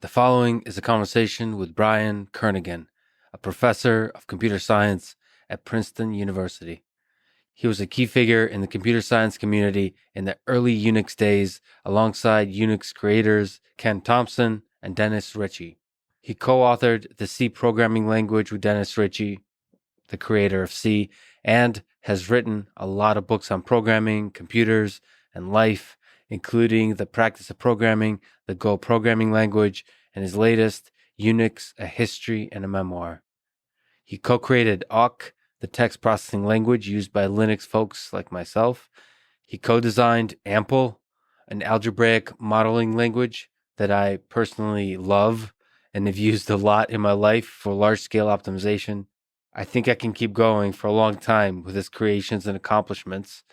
The following is a conversation with Brian Kernighan, a professor of computer science at Princeton University. He was a key figure in the computer science community in the early Unix days alongside Unix creators Ken Thompson and Dennis Ritchie. He co-authored the C programming language with Dennis Ritchie, the creator of C, and has written a lot of books on programming, computers, and life, including The Practice of Programming, the Go programming language, and his latest, Unix, A History and a Memoir. He co-created AWK, the text processing language used by Linux folks like myself. He co-designed AMPL, an algebraic modeling language that I personally love and have used a lot in my life for large-scale optimization. I think I can keep going for a long time with his creations and accomplishments,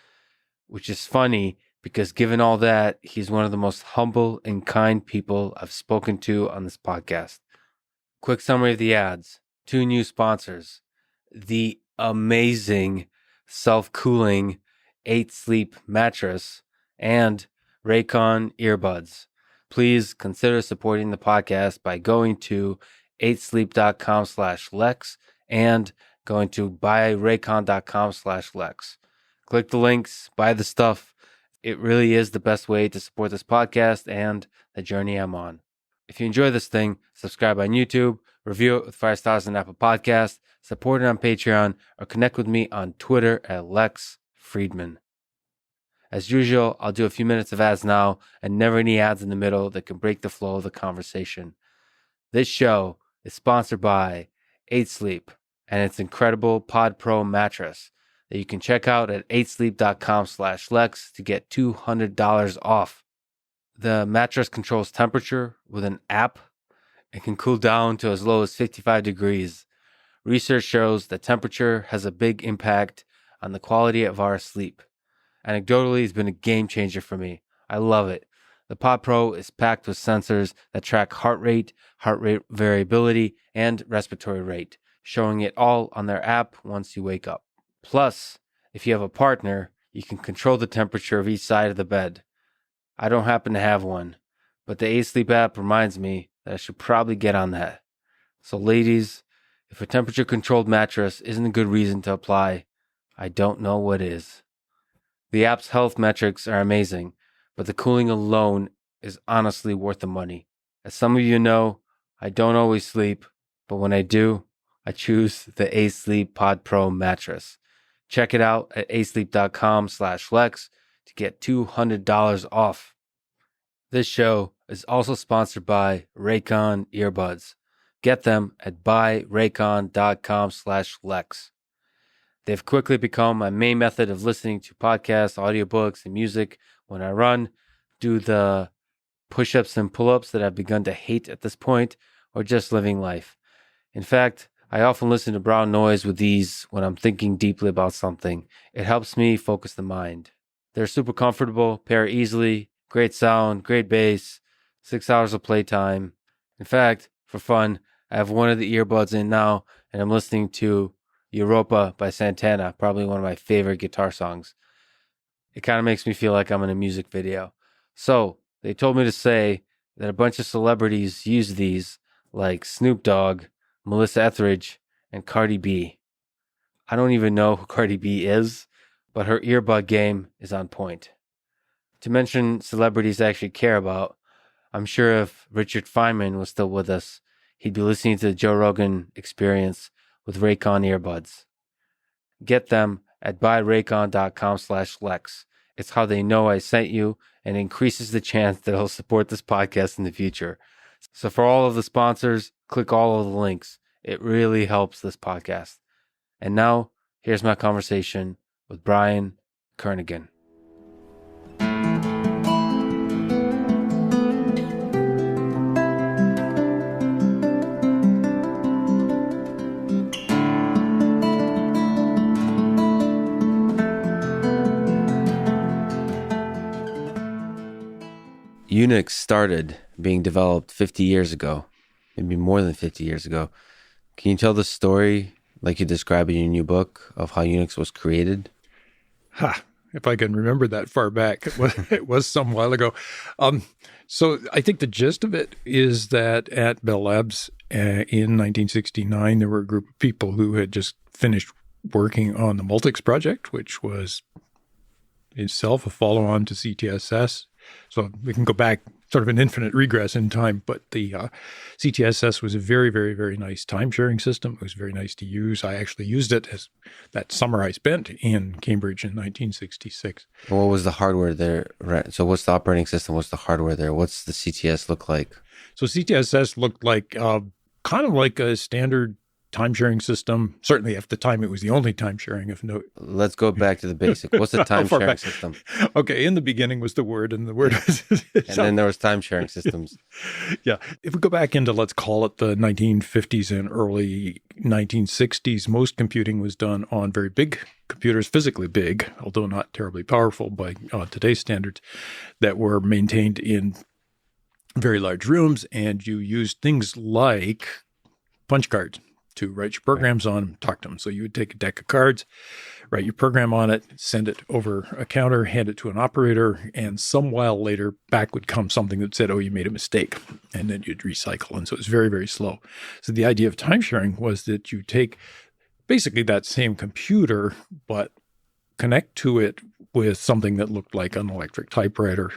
which is funny because given all that, he's one of the most humble and kind people I've spoken to on this podcast. Quick summary of the ads. 2 new sponsors. The amazing self-cooling 8 Sleep mattress and Raycon earbuds. Please consider supporting the podcast by going to 8sleep.com/Lex and going to buyraycon.com/Lex. Click the links, buy the stuff. It really is the best way to support this podcast and the journey I'm on. If you enjoy this thing, subscribe on YouTube, review it with 5 stars on Apple Podcasts, support it on Patreon, or connect with me on Twitter at Lex Friedman. As usual, I'll do a few minutes of ads now and never any ads in the middle that can break the flow of the conversation. This show is sponsored by 8 Sleep and its incredible Pod Pro mattress that you can check out at 8sleep.com/Lex to get $200 off. The mattress controls temperature with an app and can cool down to as low as 55 degrees. Research shows that temperature has a big impact on the quality of our sleep. Anecdotally, it's been a game changer for me. I love it. The Pod Pro is packed with sensors that track heart rate variability, and respiratory rate, showing it all on their app once you wake up. Plus, if you have a partner, you can control the temperature of each side of the bed. I don't happen to have one, but the 8 Sleep app reminds me that I should probably get on that. So ladies, if a temperature-controlled mattress isn't a good reason to apply, I don't know what is. The app's health metrics are amazing, but the cooling alone is honestly worth the money. As some of you know, I don't always sleep, but when I do, I choose the 8 Sleep Pod Pro mattress. Check it out at 8sleep.com/Lex to get $200 off. This show is also sponsored by Raycon earbuds. Get them at buyraycon.com/Lex. They've quickly become my main method of listening to podcasts, audiobooks, and music when I run, do the push-ups and pull-ups that I've begun to hate at this point, or just living life. In fact, I often listen to brown noise with these when I'm thinking deeply about something. It helps me focus the mind. They're super comfortable, pair easily, great sound, great bass, 6 hours of playtime. In fact, for fun, I have one of the earbuds in now, and I'm listening to Europa by Santana, probably one of my favorite guitar songs. It kind of makes me feel like I'm in a music video. So, they told me to say that a bunch of celebrities use these, like Snoop Dogg, Melissa Etheridge, and Cardi B. I don't even know who Cardi B is, but her earbud game is on point. To mention celebrities I actually care about, I'm sure if Richard Feynman was still with us, he'd be listening to the Joe Rogan Experience with Raycon earbuds. Get them at buyraycon.com/Lex. It's how they know I sent you and increases the chance that I'll support this podcast in the future. So for all of the sponsors, click all of the links. It really helps this podcast. And now, here's my conversation with Brian Kernighan. Unix started being developed 50 years ago, maybe more than 50 years ago. Can you tell the story, like you describe in your new book, of how Unix was created? if I can remember that far back. It was some while ago. So I think the gist of it is that at Bell Labs in 1969, there were a group of people who had just finished working on the Multics project, which was itself a follow-on to CTSS. So we can go back sort of an infinite regress in time, but the CTSS was a very, very, very nice time-sharing system. It was very nice to use. I actually used it as that summer I spent in Cambridge in 1966. What was the hardware there? Right. So what's the operating system? What's the hardware there? What's the CTS look like? So CTSS looked like kind of like a standard time-sharing system. Certainly at the time, it was the only time-sharing of note. Let's go back to the basic. What's the time-sharing system? Okay, in the beginning was the Word, and the Word was... And then there was time-sharing systems. Yeah. If we go back into, let's call it the 1950s and early 1960s, most computing was done on very big computers, physically big, although not terribly powerful by today's standards, that were maintained in very large rooms, and you used things like punch cards to write your programs on, talk to them. So you would take a deck of cards, write your program on it, send it over a counter, hand it to an operator, and some while later back would come something that said, oh, you made a mistake, and then you'd recycle. And so it was very, very slow. So the idea of time sharing was that you take basically that same computer, but connect to it with something that looked like an electric typewriter.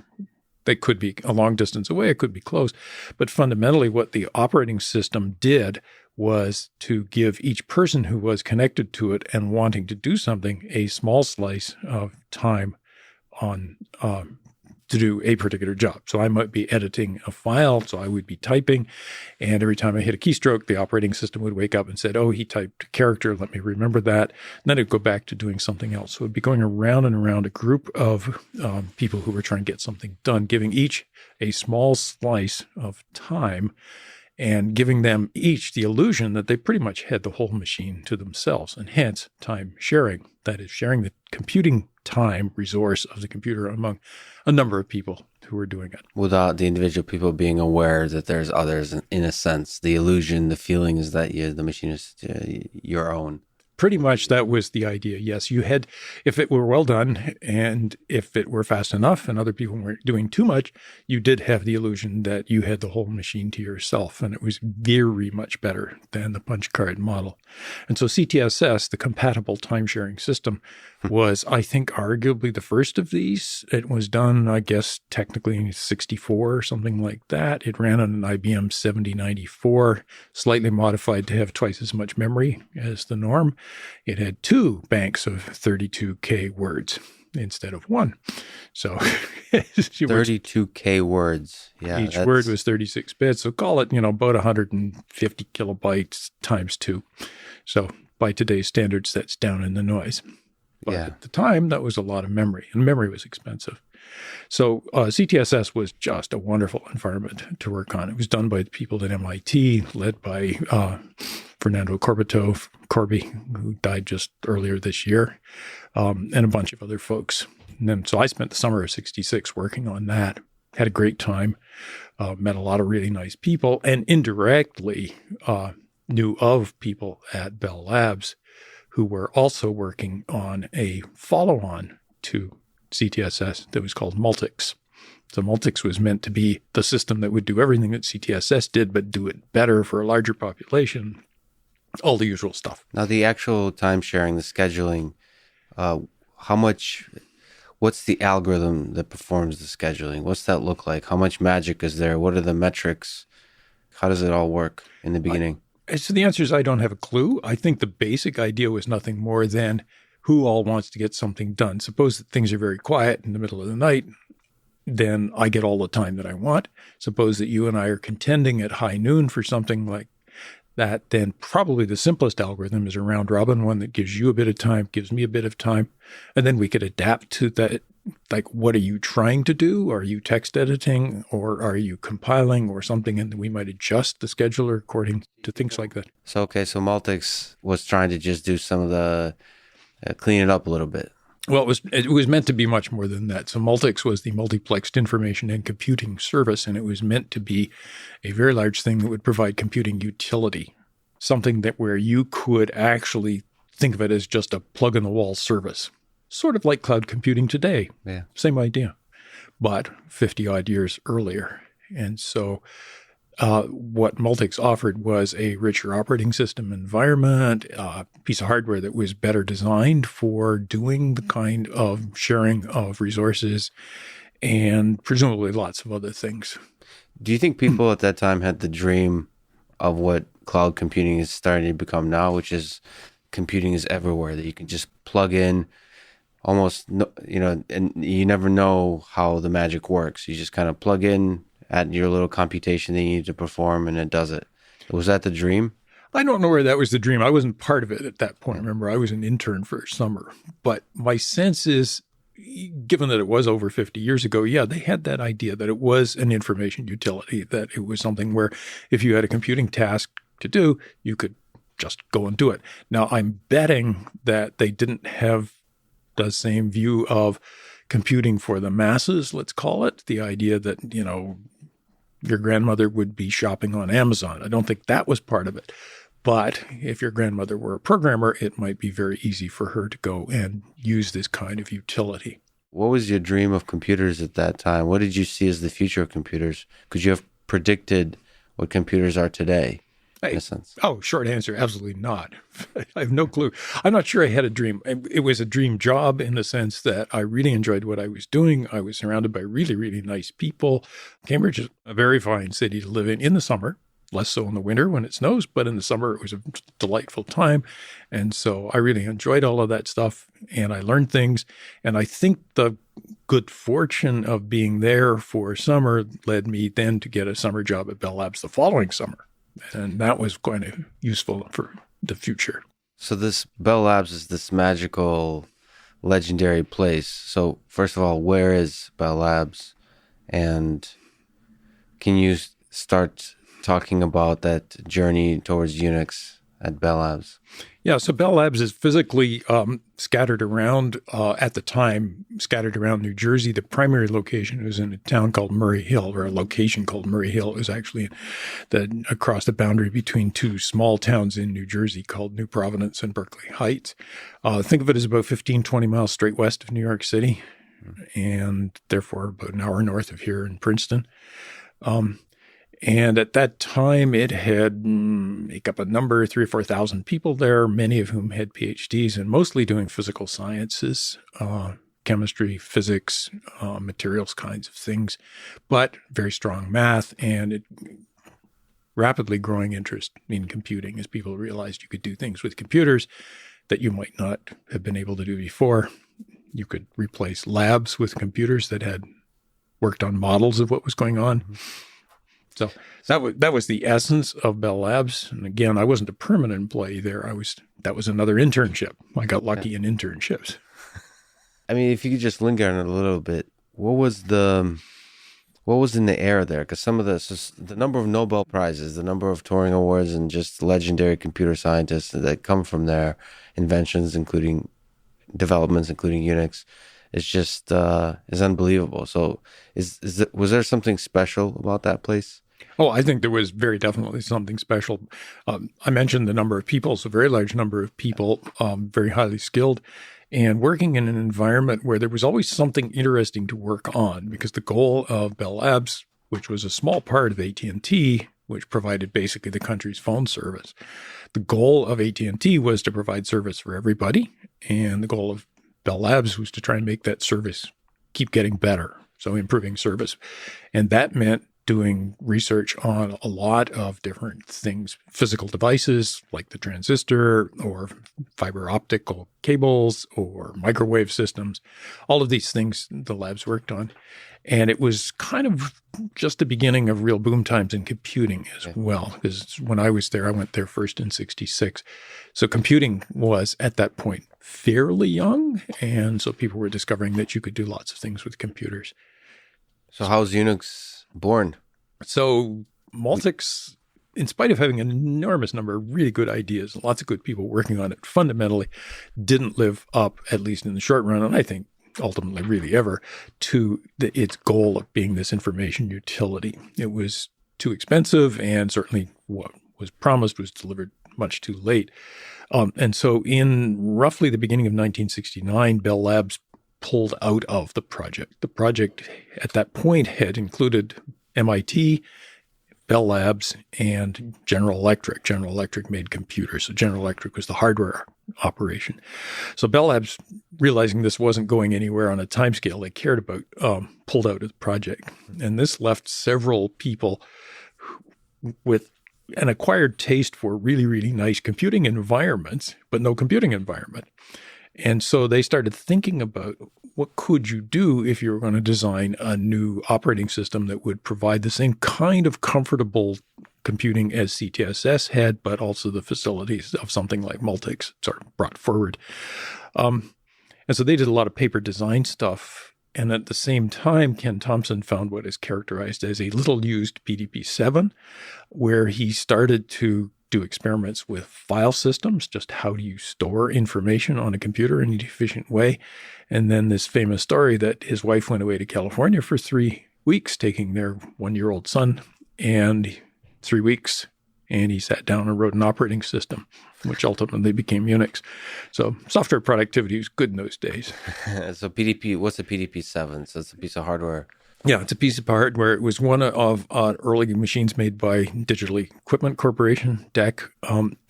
That could be a long distance away, it could be close. But fundamentally, what the operating system did was to give each person who was connected to it and wanting to do something a small slice of time on to do a particular job. So I might be editing a file, so I would be typing, and every time I hit a keystroke, the operating system would wake up and said, oh, he typed a character, let me remember that. And then it'd go back to doing something else. So it'd be going around and around a group of people who were trying to get something done, giving each a small slice of time and giving them each the illusion that they pretty much had the whole machine to themselves, and hence time sharing. That is, sharing the computing time resource of the computer among a number of people who are doing it. Without the individual people being aware that there's others, in a sense. The illusion, the feeling is that the machine is your own. Pretty much that was the idea. Yes, you had, if it were well done and if it were fast enough and other people weren't doing too much, you did have the illusion that you had the whole machine to yourself. And it was very much better than the punch card model. And so CTSS, the compatible time-sharing system, was, I think, arguably the first of these. It was done, I guess, technically in 64 or something like that. It ran on an IBM 7094, slightly modified to have twice as much memory as the norm. It had 2 banks of 32K words instead of 1. So 32K words. Yeah. Each word was 36 bits. So call it, about 150 kilobytes times 2. So by today's standards, that's down in the noise. But at the time, that was a lot of memory, and memory was expensive. So CTSS was just a wonderful environment to work on. It was done by the people at MIT, led by Fernando Corby, who died just earlier this year, and a bunch of other folks. And then, so I spent the summer of 66 working on that, had a great time, met a lot of really nice people, and indirectly knew of people at Bell Labs who were also working on a follow-on to CTSS that was called Multics. So Multics was meant to be the system that would do everything that CTSS did, but do it better for a larger population, all the usual stuff. Now, the actual time sharing, the scheduling, what's the algorithm that performs the scheduling? What's that look like? How much magic is there? What are the metrics? How does it all work in the beginning? So the answer is I don't have a clue. I think the basic idea was nothing more than who all wants to get something done. Suppose that things are very quiet in the middle of the night, then I get all the time that I want. Suppose that you and I are contending at high noon for something like that, then probably the simplest algorithm is a round robin one that gives you a bit of time, gives me a bit of time, and then we could adapt to that. Like, what are you trying to do? Are you text editing, or are you compiling or something? And we might adjust the scheduler according to things like that. So Multics was trying to just do some of the, clean it up a little bit. Well, it was meant to be much more than that. So Multics was the multiplexed information and computing service, and it was meant to be a very large thing that would provide computing utility, something that where you could actually think of it as just a plug-in-the-wall service. sort of like cloud computing today. Yeah. Same idea, but 50 odd years earlier. And so what Multics offered was a richer operating system environment, a piece of hardware that was better designed for doing the kind of sharing of resources, and presumably lots of other things. Do you think people at that time had the dream of what cloud computing is starting to become now, which is computing is everywhere, that you can just plug in almost, and you never know how the magic works. You just kind of plug in at your little computation that you need to perform, and it does it. Was that the dream? I don't know where that was the dream. I wasn't part of it at that point. Remember, I was an intern for a summer. But my sense is, given that it was over 50 years ago, yeah, they had that idea that it was an information utility, that it was something where if you had a computing task to do, you could just go and do it. Now, I'm betting that they didn't have the same view of computing for the masses, let's call it, the idea that, your grandmother would be shopping on Amazon. I don't think that was part of it. But if your grandmother were a programmer, it might be very easy for her to go and use this kind of utility. What was your dream of computers at that time? What did you see as the future of computers? Could you have predicted what computers are today, in a sense? Oh, short answer, absolutely not. I have no clue. I'm not sure I had a dream. It was a dream job in the sense that I really enjoyed what I was doing. I was surrounded by really, really nice people. Cambridge is a very fine city to live in the summer. Less so in the winter when it snows, but in the summer it was a delightful time. And so I really enjoyed all of that stuff, and I learned things. And I think the good fortune of being there for summer led me then to get a summer job at Bell Labs the following summer. And that was quite useful for the future. So this Bell Labs is this magical, legendary place. So first of all, where is Bell Labs? And can you start talking about that journey towards Unix at Bell Labs? Yeah, so Bell Labs is physically scattered around, at the time, scattered around New Jersey. The primary location was in a town called Murray Hill, or a location called Murray Hill. It was actually across the boundary between two small towns in New Jersey called New Providence and Berkeley Heights. Think of it as about 15, 20 miles straight west of New York City, and therefore about an hour north of here in Princeton. And at that time, it had make up a number, 3,000 or 4,000 people there, many of whom had PhDs and mostly doing physical sciences, chemistry, physics, materials kinds of things, but very strong math and rapidly growing interest in computing as people realized you could do things with computers that you might not have been able to do before. You could replace labs with computers that had worked on models of what was going on. So that was the essence of Bell Labs. And again, I wasn't a permanent employee there. That was another internship. I got lucky in internships. I mean, if you could just linger on it a little bit, what was in the air there? Because some of the number of Nobel Prizes, the number of Turing Awards, and just legendary computer scientists that come from their inventions, including developments, including Unix, is unbelievable. So was there something special about that place? Oh, I think there was very definitely something special. I mentioned the number of people. It's a very large number of people, very highly skilled, and working in an environment where there was always something interesting to work on, because the goal of Bell Labs, which was a small part of AT&T, which provided basically the country's phone service, the goal of AT&T was to provide service for everybody, and the goal of Bell Labs was to try and make that service keep getting better, so improving service. And that meant doing research on a lot of different things, physical devices like the transistor or fiber optical cables or microwave systems, all of these things the labs worked on. And it was kind of just the beginning of real boom times in computing as well, because when I was there, I went there first in 1966. So computing was at that point fairly young. And so people were discovering that you could do lots of things with computers. So how's Unix born? So Multics, in spite of having an enormous number of really good ideas and lots of good people working on it, fundamentally didn't live up, at least in the short run, and I think ultimately really ever, to its goal of being this information utility. It was too expensive, and certainly what was promised was delivered much too late. And so in roughly the beginning of 1969, Bell Labs pulled out of the project. The project at that point had included MIT, Bell Labs, and General Electric. General Electric made computers, so General Electric was the hardware operation. So Bell Labs, realizing this wasn't going anywhere on a timescale they cared about, pulled out of the project. And this left several people with an acquired taste for really, really nice computing environments, but no computing environment. And so they started thinking about what could you do if you were going to design a new operating system that would provide the same kind of comfortable computing as CTSS had, but also the facilities of something like Multics sort of brought forward. And so they did a lot of paper design stuff. And at the same time, Ken Thompson found what is characterized as a little used PDP-7, where he started to do experiments with file systems, just how do you store information on a computer in an efficient way. And then this famous story that his wife went away to California for 3 weeks, taking their 1-year-old son, and 3 weeks, and he sat down and wrote an operating system, which ultimately became Unix. So software productivity was good in those days. So PDP, what's a PDP-7? So it's a piece of hardware. Yeah, it's a piece of hardware. It was one of early machines made by Digital Equipment Corporation, DEC,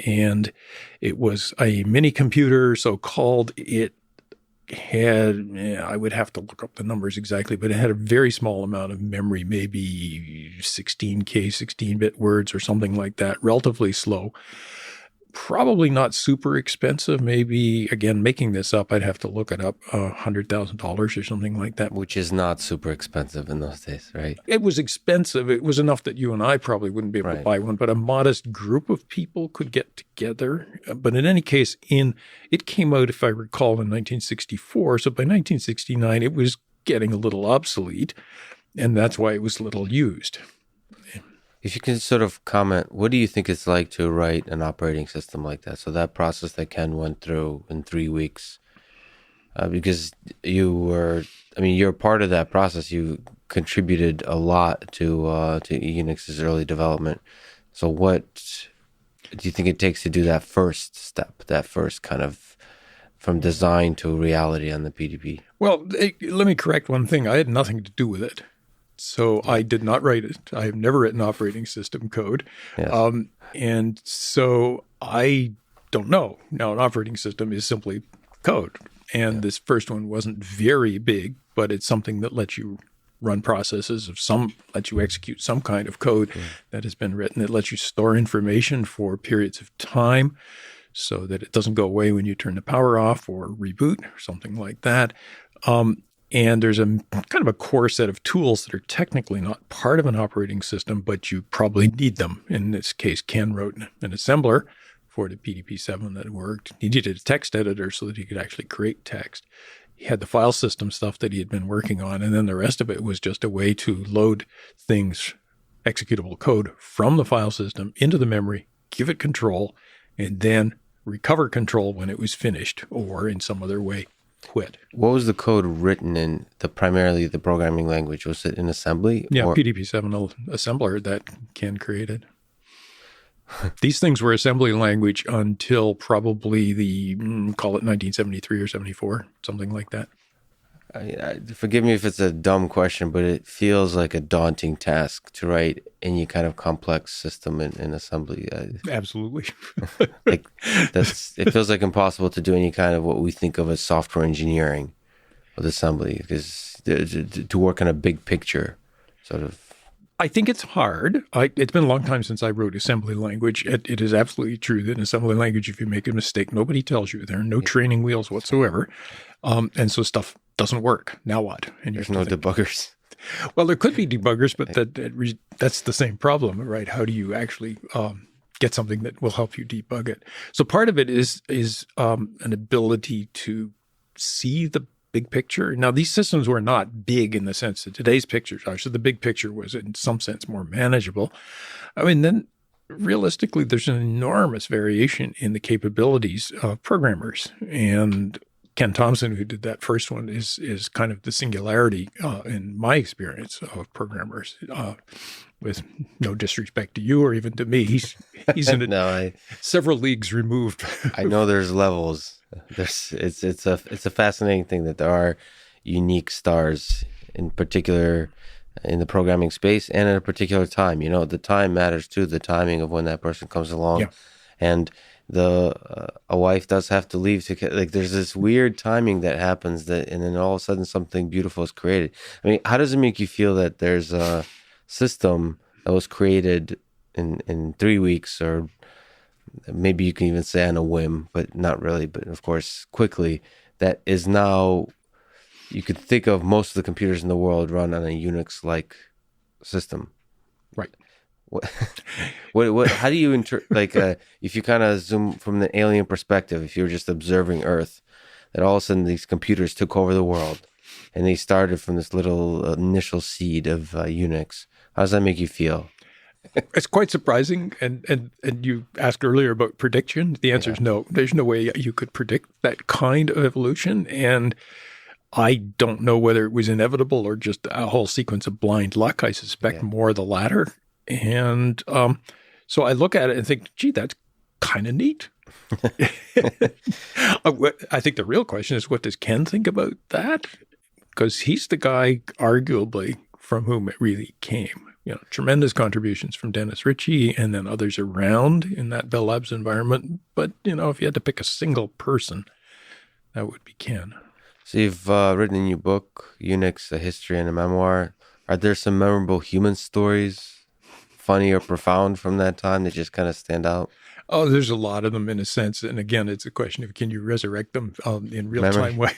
and it was a mini computer, so-called. It had, I would have to look up the numbers exactly, but it had a very small amount of memory, maybe 16K, 16-bit words or something like that, relatively slow. Probably not super expensive. Maybe, again, making this up, I'd have to look it up, $100,000 or something like that. Which is not super expensive in those days, right? It was expensive. It was enough that you and I probably wouldn't be able to buy one, but a modest group of people could get together. But in any case, it came out, if I recall, in 1964. So by 1969, it was getting a little obsolete, and that's why it was little used. If you can sort of comment, what do you think it's like to write an operating system like that? So that process that Ken went through in 3 weeks, because you're part of that process. You contributed a lot to Unix's early development. So what do you think it takes to do that first step, that first kind of from design to reality on the PDP? Well, let me correct one thing. I had nothing to do with it. So I did not write it. I have never written operating system code. Yes. And so I don't know. Now, an operating system is simply code. And this first one wasn't very big, but it's something that lets you run processes lets you execute some kind of code that has been written. It lets you store information for periods of time so that it doesn't go away when you turn the power off or reboot or something like that. And there's a kind of a core set of tools that are technically not part of an operating system, but you probably need them. In this case, Ken wrote an assembler for the PDP-7 that worked. He needed a text editor so that he could actually create text. He had the file system stuff that he had been working on, and then the rest of it was just a way to load things, executable code, from the file system into the memory, give it control, and then recover control when it was finished or in some other way quit. What was the code written in primarily the programming language? Was it in assembly? Yeah, PDP-7 assembler that Ken created. These things were assembly language until probably call it 1973 or 74, something like that. Forgive me if it's a dumb question, but it feels like a daunting task to write any kind of complex system in assembly. Absolutely. It feels like impossible to do any kind of what we think of as software engineering with assembly, because to work on a big picture, sort of. I think it's hard. It's been a long time since I wrote assembly language. It is absolutely true that in assembly language, if you make a mistake, nobody tells you. There are no training wheels whatsoever. And so stuff doesn't work. Now what? And there's no debuggers. Well, there could be debuggers, but that's the same problem, right? How do you actually get something that will help you debug it? So part of it is an ability to see the big picture. Now, these systems were not big in the sense that today's pictures are. So the big picture was in some sense more manageable. I mean, then realistically, there's an enormous variation in the capabilities of programmers. And Ken Thompson, who did that first one, is kind of the singularity in my experience of programmers. With no disrespect to you or even to me, He's in No, several leagues removed. I know there's levels. It's a fascinating thing that there are unique stars, in particular in the programming space and at a particular time. You know, the time matters too, the timing of when that person comes along. Yeah. And a wife does have to leave to like. There's this weird timing that happens and then all of a sudden something beautiful is created. I mean, how does it make you feel that there's a system that was created in 3 weeks, or maybe you can even say on a whim, but not really, but of course quickly, that is now, you could think of most of the computers in the world run on a Unix-like system. Right. What how do you if you kind of zoom from the alien perspective, if you're just observing Earth, that all of a sudden these computers took over the world and they started from this little initial seed of Unix. How does that make you feel? It's quite surprising. And you asked earlier about prediction. The answer is no. There's no way you could predict that kind of evolution. And I don't know whether it was inevitable or just a whole sequence of blind luck. I suspect more the latter. And so I look at it and think, gee, that's kind of neat. I think the real question is, what does Ken think about that? Because he's the guy, arguably, from whom it really came. You know, tremendous contributions from Dennis Ritchie and then others around in that Bell Labs environment. But, you know, if you had to pick a single person, that would be Ken. So you've written in your book, Unix, A History and a Memoir. Are there some memorable human stories, funny or profound, from that time that just kind of stand out? Oh, there's a lot of them in a sense. And again, it's a question of, can you resurrect them in real time way?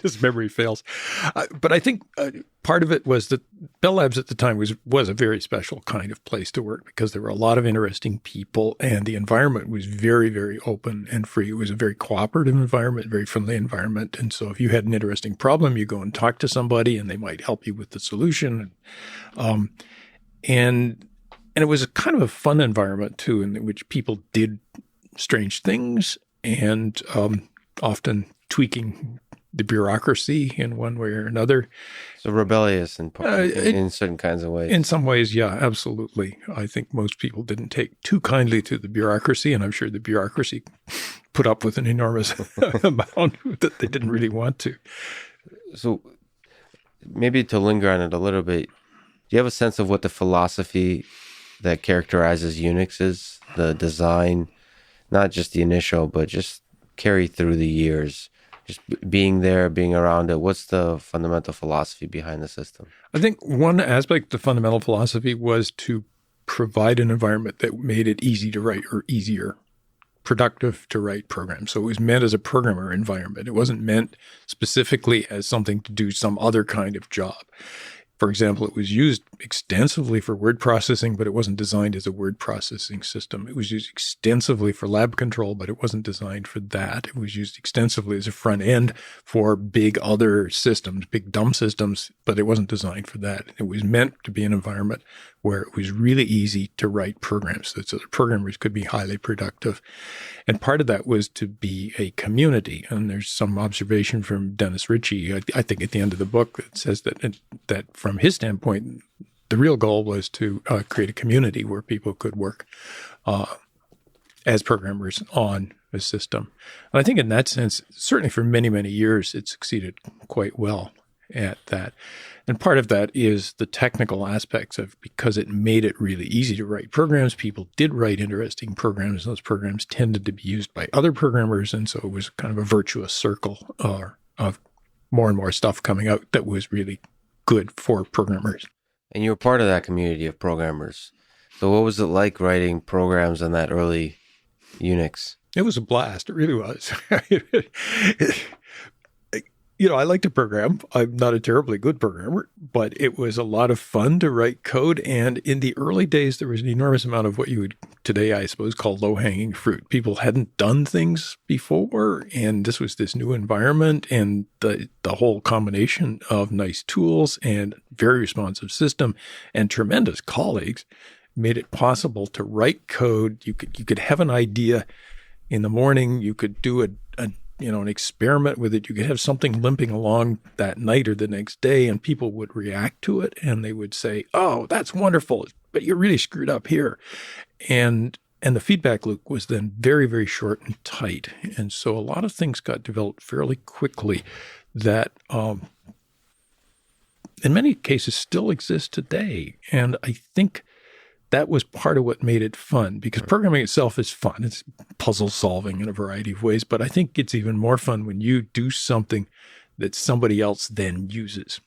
His memory fails. But I think part of it was that Bell Labs at the time was a very special kind of place to work, because there were a lot of interesting people and the environment was very, very open and free. It was a very cooperative environment, very friendly environment. And so if you had an interesting problem, you go and talk to somebody and they might help you with the solution. And it was a kind of a fun environment, too, in which people did strange things and often tweaking the bureaucracy in one way or another. So rebellious in certain kinds of ways. In some ways, yeah, absolutely. I think most people didn't take too kindly to the bureaucracy, and I'm sure the bureaucracy put up with an enormous amount that they didn't really want to. So maybe to linger on it a little bit, do you have a sense of what the philosophy that characterizes Unix is, the design, not just the initial, but just carry through the years, just being there, being around it? What's the fundamental philosophy behind the system? I think one aspect of the fundamental philosophy was to provide an environment that made it easy to write, or easier, productive to write programs. So it was meant as a programmer environment. It wasn't meant specifically as something to do some other kind of job. For example, it was used extensively for word processing, but it wasn't designed as a word processing system. It was used extensively for lab control, but it wasn't designed for that. It was used extensively as a front end for big other systems, big dumb systems, but it wasn't designed for that. It was meant to be an environment where it was really easy to write programs so that programmers could be highly productive. And part of that was to be a community. And there's some observation from Dennis Ritchie, I think at the end of the book, that says that from his standpoint, the real goal was to create a community where people could work as programmers on a system. And I think in that sense, certainly for many, many years, it succeeded quite well at that. And part of that is the technical aspects of, because it made it really easy to write programs. People did write interesting programs. Those programs tended to be used by other programmers. And so it was kind of a virtuous circle of more and more stuff coming out that was really good for programmers. And you were part of that community of programmers. So what was it like writing programs on that early Unix? It was a blast. It really was. You know, I like to program. I'm not a terribly good programmer, but it was a lot of fun to write code. And in the early days, there was an enormous amount of what you would today, I suppose, call low-hanging fruit. People hadn't done things before, and this was this new environment, and the whole combination of nice tools and very responsive system and tremendous colleagues made it possible to write code. You could have an idea in the morning. You could do an experiment with it. You could have something limping along that night or the next day, and people would react to it, and they would say, "Oh, that's wonderful, but you're really screwed up here." And the feedback loop was then very, very short and tight. And so a lot of things got developed fairly quickly that in many cases still exist today. And I think that was part of what made it fun, because programming itself is fun. It's puzzle solving in a variety of ways. But I think it's even more fun when you do something that somebody else then uses.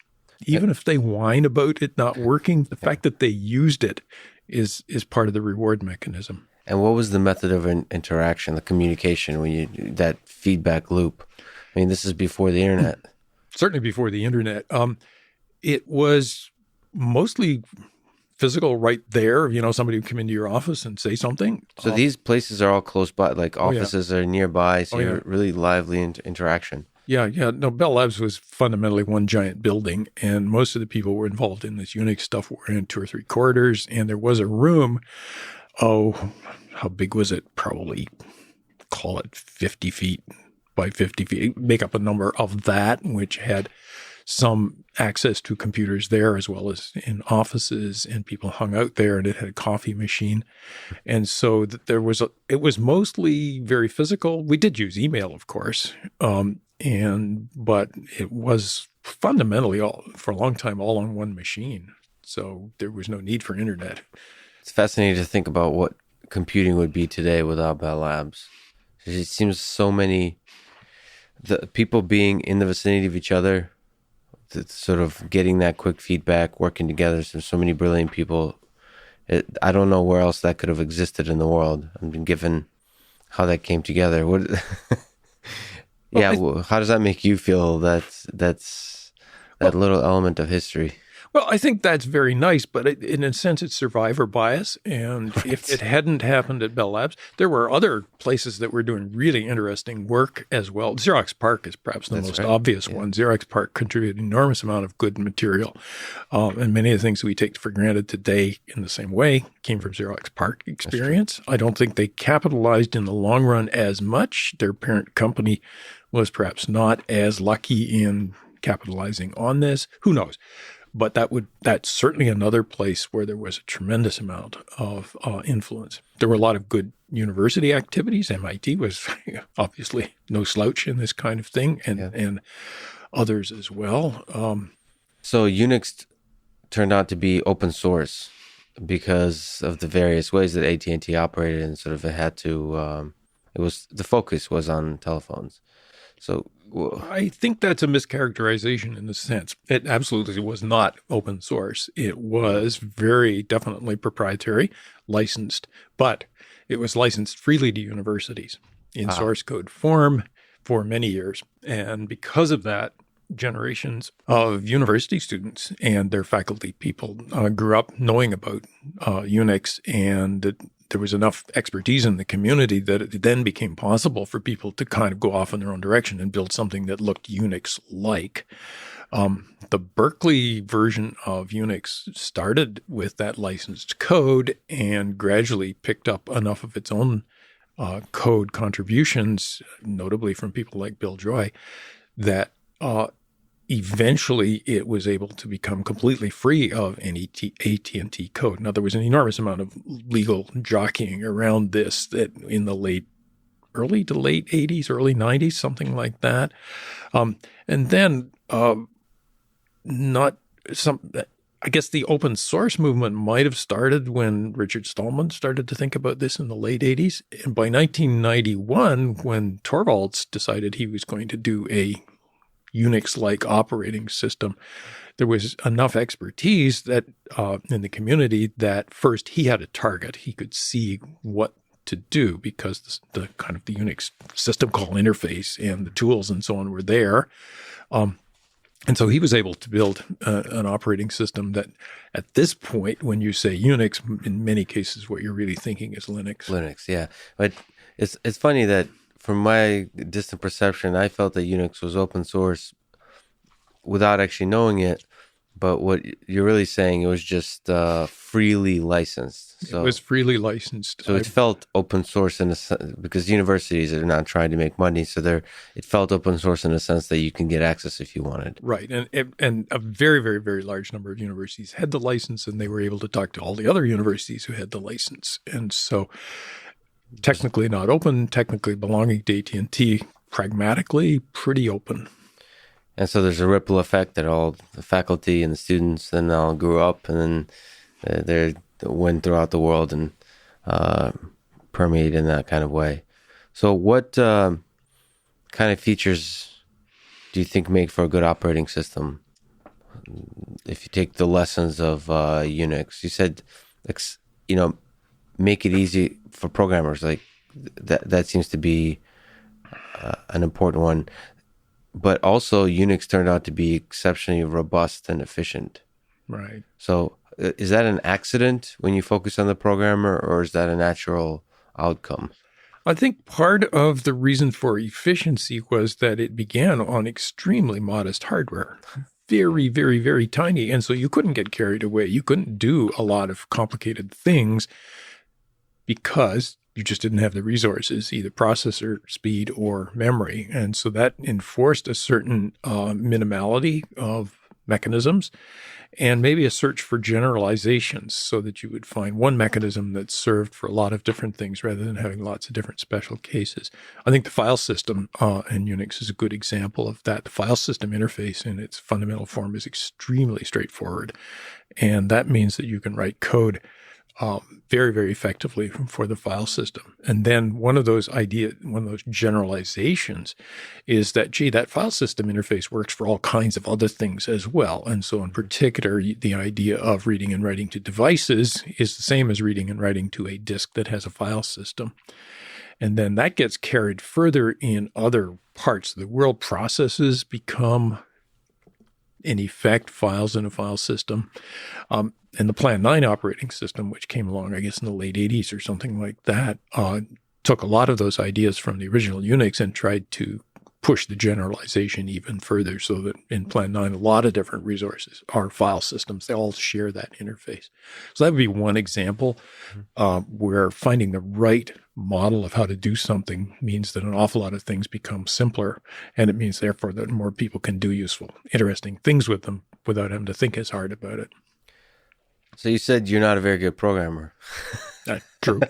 Even if they whine about it not working, the fact that they used it is part of the reward mechanism. And what was the method of interaction, the communication, when you that feedback loop? I mean, this is before the internet. Certainly before the internet. It was mostly physical right there. Somebody would come into your office and say something. So these places are all close by, like offices are nearby, so you're really lively interaction. Yeah. No, Bell Labs was fundamentally one giant building, and most of the people were involved in this Unix stuff were in 2 or 3 corridors, and there was a room. How big was it? Probably call it 50 feet by 50 feet. Make up a number of that, which had some access to computers there as well as in offices, and people hung out there, and it had a coffee machine. And so it was mostly very physical. We did use email, of course. But it was fundamentally for a long time all on one machine. So there was no need for internet. It's fascinating to think about what computing would be today without Bell Labs. It seems so many, the people being in the vicinity of each other, sort of getting that quick feedback, working together. There's so many brilliant people. I don't know where else that could have existed in the world. I mean, given how that came together. How does that make you feel? That's that little element of history. Well, I think that's very nice, but in a sense, it's survivor bias. And if it hadn't happened at Bell Labs, there were other places that were doing really interesting work as well. Xerox PARC is perhaps the most obvious one. Xerox PARC contributed an enormous amount of good material. And many of the things we take for granted today in the same way came from Xerox PARC experience. I don't think they capitalized in the long run as much. Their parent company was perhaps not as lucky in capitalizing on this. Who knows? But that's certainly another place where there was a tremendous amount of influence. There were a lot of good university activities. MIT was obviously no slouch in this kind of thing, and others as well. So Unix turned out to be open source because of the various ways that AT&T operated, and sort of it had to. The focus was on telephones. So I think that's a mischaracterization in the sense. It absolutely was not open source. It was very definitely proprietary, licensed, but it was licensed freely to universities in source code form for many years. And because of that, generations of university students and their faculty people grew up knowing about Unix, and there was enough expertise in the community that it then became possible for people to kind of go off in their own direction and build something that looked Unix-like. The Berkeley version of Unix started with that licensed code and gradually picked up enough of its own code contributions, notably from people like Bill Joy, that eventually it was able to become completely free of any AT&T code. Now, there was an enormous amount of legal jockeying around this that in the early to late 80s, early 90s, something like that. And then I guess the open source movement might have started when Richard Stallman started to think about this in the late 80s. And by 1991, when Torvalds decided he was going to do a Unix-like operating system, there was enough expertise that in the community that first he had a target. He could see what to do because the kind of the Unix system call interface and the tools and so on were there. And so he was able to build an operating system that at this point, when you say Unix, in many cases, what you're really thinking is Linux. Linux, yeah. But it's funny that from my distant perception, I felt that Unix was open source without actually knowing it. But what you're really saying, it was just freely licensed. So it was freely licensed. So it felt open source in a sense, because universities are not trying to make money. So it felt open source in a sense that you can get access if you wanted. Right. And a very, very, very large number of universities had the license, and they were able to talk to all the other universities who had the license. And so technically not open, technically belonging to AT&T, pragmatically pretty open. And so there's a ripple effect that all the faculty and the students then all grew up, and then they went throughout the world and permeated in that kind of way. So what kind of features do you think make for a good operating system? If you take the lessons of Unix, you said, make it easy for programmers. Like that seems to be an important one. But also, Unix turned out to be exceptionally robust and efficient. Right. So is that an accident when you focus on the programmer, or is that a natural outcome? I think part of the reason for efficiency was that it began on extremely modest hardware. Very, very, very tiny. And so you couldn't get carried away. You couldn't do a lot of complicated things because you just didn't have the resources, either processor speed or memory. And so that enforced a certain minimality of mechanisms and maybe a search for generalizations so that you would find one mechanism that served for a lot of different things rather than having lots of different special cases. I think the file system in Unix is a good example of that. The file system interface in its fundamental form is extremely straightforward. And that means that you can write code very, very effectively for the file system. And then one of those generalizations is that, that file system interface works for all kinds of other things as well. And so in particular, the idea of reading and writing to devices is the same as reading and writing to a disk that has a file system. And then that gets carried further in other parts of the world. Processes become, in effect, files in a file system. And the Plan 9 operating system, which came along, I guess, in the late 80s or something like that, took a lot of those ideas from the original Unix and tried to push the generalization even further so that in Plan 9, a lot of different resources are file systems. They all share that interface. So that would be one example where finding the right model of how to do something means that an awful lot of things become simpler, and it means, therefore, that more people can do useful, interesting things with them without having to think as hard about it. So you said you're not a very good programmer. True.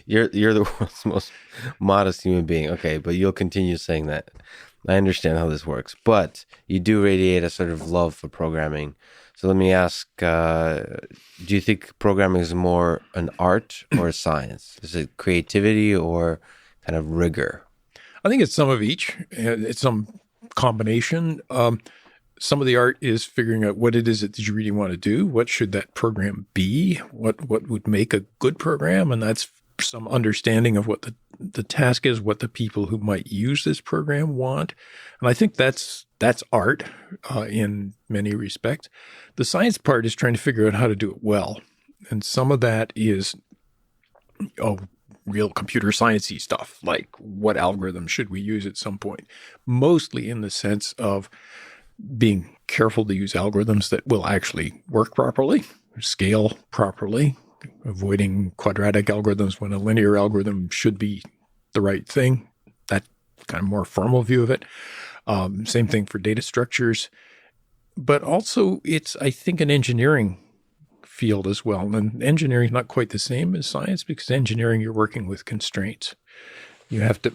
You're the world's most modest human being. Okay, but you'll continue saying that. I understand how this works. But you do radiate a sort of love for programming. So let me ask, do you think programming is more an art or a science? Is it creativity or kind of rigor? I think it's some of each. It's some combination. Some of the art is figuring out what it is that you really want to do. What should that program be? What would make a good program? And that's some understanding of what the task is, what the people who might use this program want. And I think that's art in many respects. The science part is trying to figure out how to do it well. And some of that is real computer sciencey stuff, like what algorithm should we use at some point, mostly in the sense of being careful to use algorithms that will actually work properly, scale properly, avoiding quadratic algorithms when a linear algorithm should be the right thing. That kind of more formal view of it. Same thing for data structures. But also it's, I think, an engineering field as well. And engineering is not quite the same as science because engineering, you're working with constraints. You have to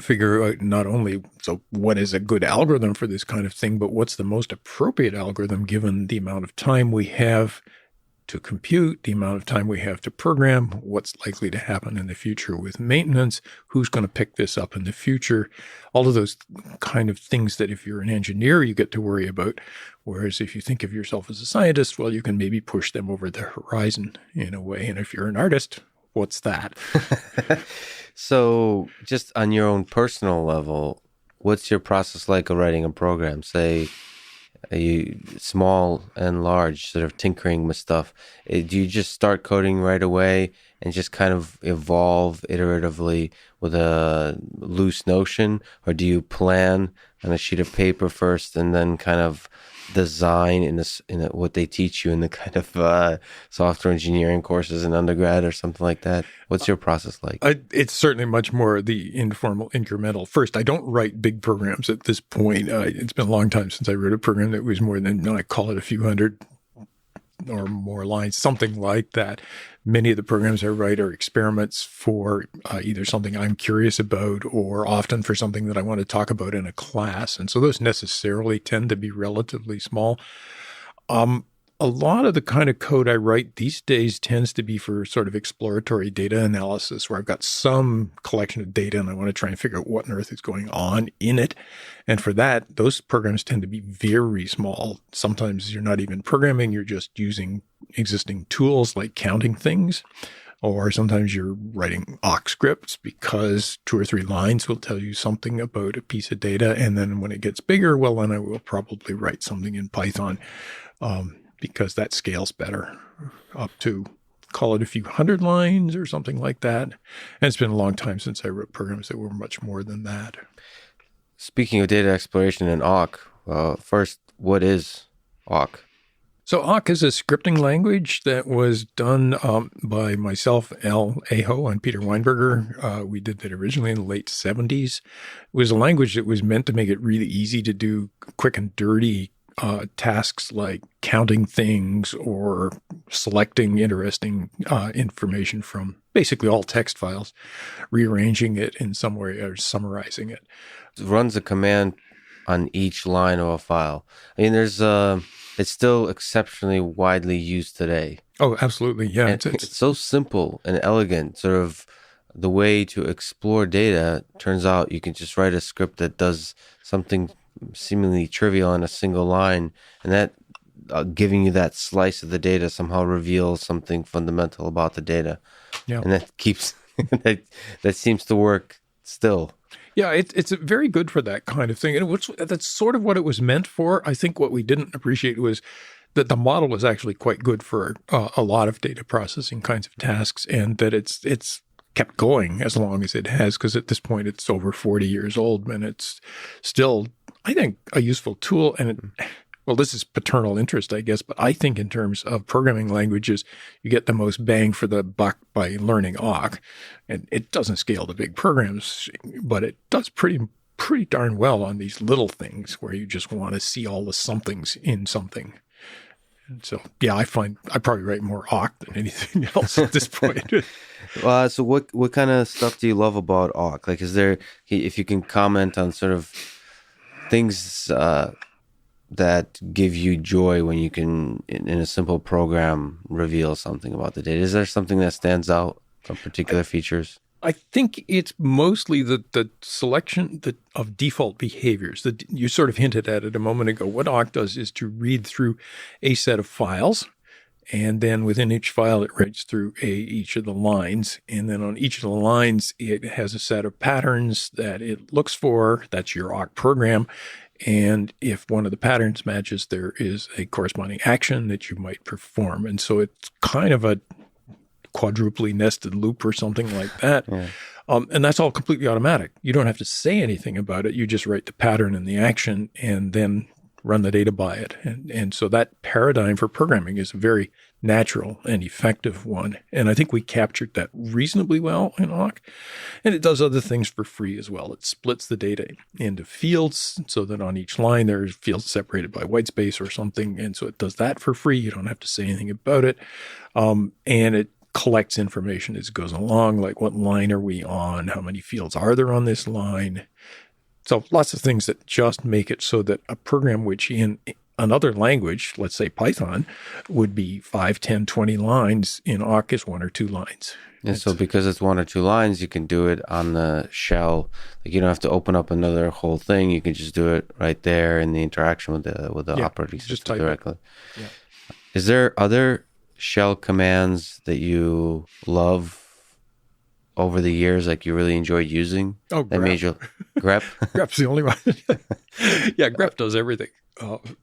figure out not only what is a good algorithm for this kind of thing, but what's the most appropriate algorithm given the amount of time we have to compute, the amount of time we have to program, what's likely to happen in the future with maintenance, who's going to pick this up in the future, all of those kind of things that if you're an engineer, you get to worry about. Whereas if you think of yourself as a scientist, well, you can maybe push them over the horizon in a way. And if you're an artist, what's that? So just on your own personal level, what's your process like of writing a program? Say, you small and large, sort of tinkering with stuff. Do you just start coding right away and just kind of evolve iteratively with a loose notion? Or do you plan on a sheet of paper first and then kind of design in what they teach you in the kind of software engineering courses in undergrad or something like that? What's your process like? It's certainly much more the informal, incremental. First, I don't write big programs at this point. It's been a long time since I wrote a program that was more than, I call it a few hundred or more lines, something like that. Many of the programs I write are experiments for either something I'm curious about or often for something that I want to talk about in a class. And so those necessarily tend to be relatively small. A lot of the kind of code I write these days tends to be for sort of exploratory data analysis, where I've got some collection of data and I want to try and figure out what on earth is going on in it. And for that, those programs tend to be very small. Sometimes you're not even programming, you're just using existing tools like counting things. Or sometimes you're writing awk scripts because 2 or 3 lines will tell you something about a piece of data. And then when it gets bigger, well, then I will probably write something in Python. Because that scales better up to, call it a few hundred lines or something like that. And it's been a long time since I wrote programs that were much more than that. Speaking of data exploration in awk, first, what is awk? So awk is a scripting language that was done by myself, Al Aho, and Peter Weinberger. We did that originally in the late 70s. It was a language that was meant to make it really easy to do quick and dirty tasks like counting things or selecting interesting information from basically all text files, rearranging it in some way or summarizing it. It runs a command on each line of a file. I mean, it's still exceptionally widely used today. Oh, absolutely. Yeah. It's so simple and elegant, sort of the way to explore data. Turns out you can just write a script that does something seemingly trivial in a single line, and that giving you that slice of the data somehow reveals something fundamental about the data. Yeah. And that keeps that seems to work still. Yeah, it's very good for that kind of thing. And that's sort of what it was meant for. I think what we didn't appreciate was that the model was actually quite good for a lot of data processing kinds of tasks, and that it's kept going as long as it has, because at this point it's over 40 years old and it's still, I think, a useful tool. And well, this is paternal interest, I guess, but I think in terms of programming languages, you get the most bang for the buck by learning awk. And it doesn't scale to big programs, but it does pretty darn well on these little things where you just want to see all the somethings in something. And so, yeah, I find I probably write more awk than anything else at this point. So what kind of stuff do you love about awk? Like, is there, if you can comment on sort of things that give you joy when you can, in a simple program, reveal something about the data? Is there something that stands out from particular features? I think it's mostly the selection of default behaviors that you sort of hinted at it a moment ago. What awk does is to read through a set of files, and then within each file, it reads through each of the lines. And then on each of the lines, it has a set of patterns that it looks for. That's your awk program. And if one of the patterns matches, there is a corresponding action that you might perform. And so it's kind of a quadruply nested loop or something like that. Yeah. And that's all completely automatic. You don't have to say anything about it. You just write the pattern and the action and then run the data by it. And so that paradigm for programming is a very natural and effective one. And I think we captured that reasonably well in awk. And it does other things for free as well. It splits the data into fields so that on each line there's fields separated by white space or something. And so it does that for free. You don't have to say anything about it. And it collects information as it goes along, like what line are we on? How many fields are there on this line? So lots of things that just make it so that a program which in another language, let's say Python, would be 5, 10, 20 lines, in awk is 1 or 2 lines. And so because it's 1 or 2 lines, you can do it on the shell. Like, you don't have to open up another whole thing. You can just do it right there in the interaction with the operating system directly. Yeah. Is there other shell commands that you love over the years, like you really enjoyed using? Oh, that made you grep? Grep's the only one. Yeah, grep does everything.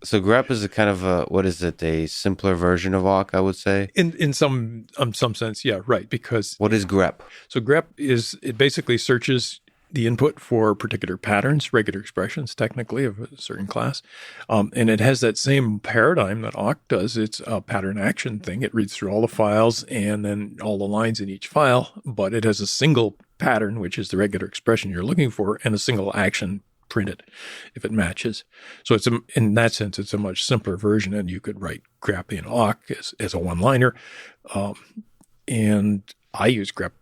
So grep is a kind of a simpler version of awk, I would say? In some sense, yeah, right. Because what is grep? So grep it basically searches the input for particular patterns, regular expressions, technically, of a certain class. And it has that same paradigm that awk does. It's a pattern action thing. It reads through all the files and then all the lines in each file, but it has a single pattern, which is the regular expression you're looking for, and a single action printed if it matches. So it's in that sense, it's a much simpler version, and you could write grep in awk as a one-liner. And I use grep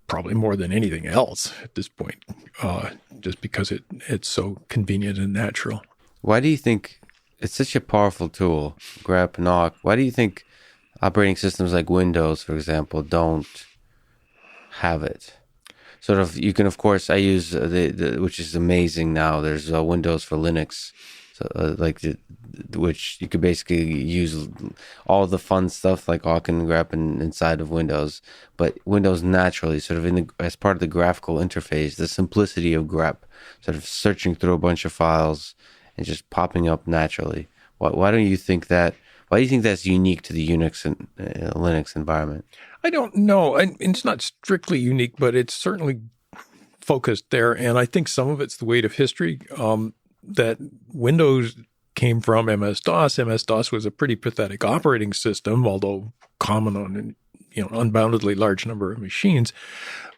probably more than anything else at this point, just because it's so convenient and natural. Why do you think it's such a powerful tool, grep and awk? Why do you think operating systems like Windows, for example, don't have it? Sort of, you can, of course, I use which is amazing now. There's Windows for Linux, so which you could basically use all the fun stuff like awk and grep inside of Windows. But Windows naturally, sort of as part of the graphical interface, the simplicity of grep, sort of searching through a bunch of files and just popping up naturally. Why don't you think that? Why do you think that's unique to the Unix and Linux environment? I don't know. It's not strictly unique, but it's certainly focused there. And I think some of it's the weight of history, that Windows came from MS-DOS. MS-DOS was a pretty pathetic operating system, although common on an unboundedly large number of machines.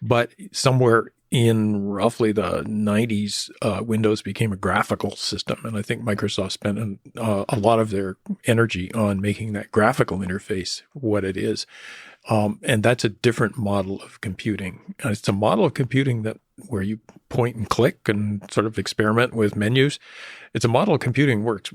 But somewhere in roughly the 90s, Windows became a graphical system. And I think Microsoft spent a lot of their energy on making that graphical interface what it is. And that's a different model of computing. It's a model of computing where you point and click and sort of experiment with menus. It's a model of computing works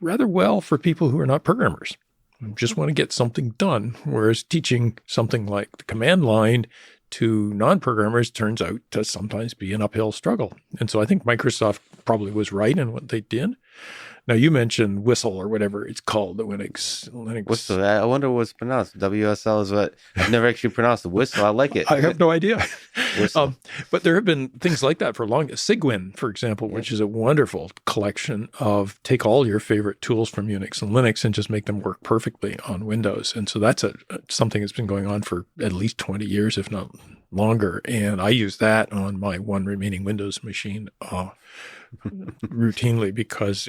rather well for people who are not programmers, who just want to get something done. Whereas teaching something like the command line to non-programmers turns out to sometimes be an uphill struggle. And so I think Microsoft probably was right in what they did. Now, you mentioned WSL or whatever it's called, the Linux. WSL. I wonder what's pronounced. WSL is what I've never actually pronounced. The WSL. I like it. I have no idea. But there have been things like that for long. Cygwin, for example, which is a wonderful collection of take all your favorite tools from Unix and Linux and just make them work perfectly on Windows. And so that's something that's been going on for at least 20 years, if not longer. And I use that on my one remaining Windows machine routinely because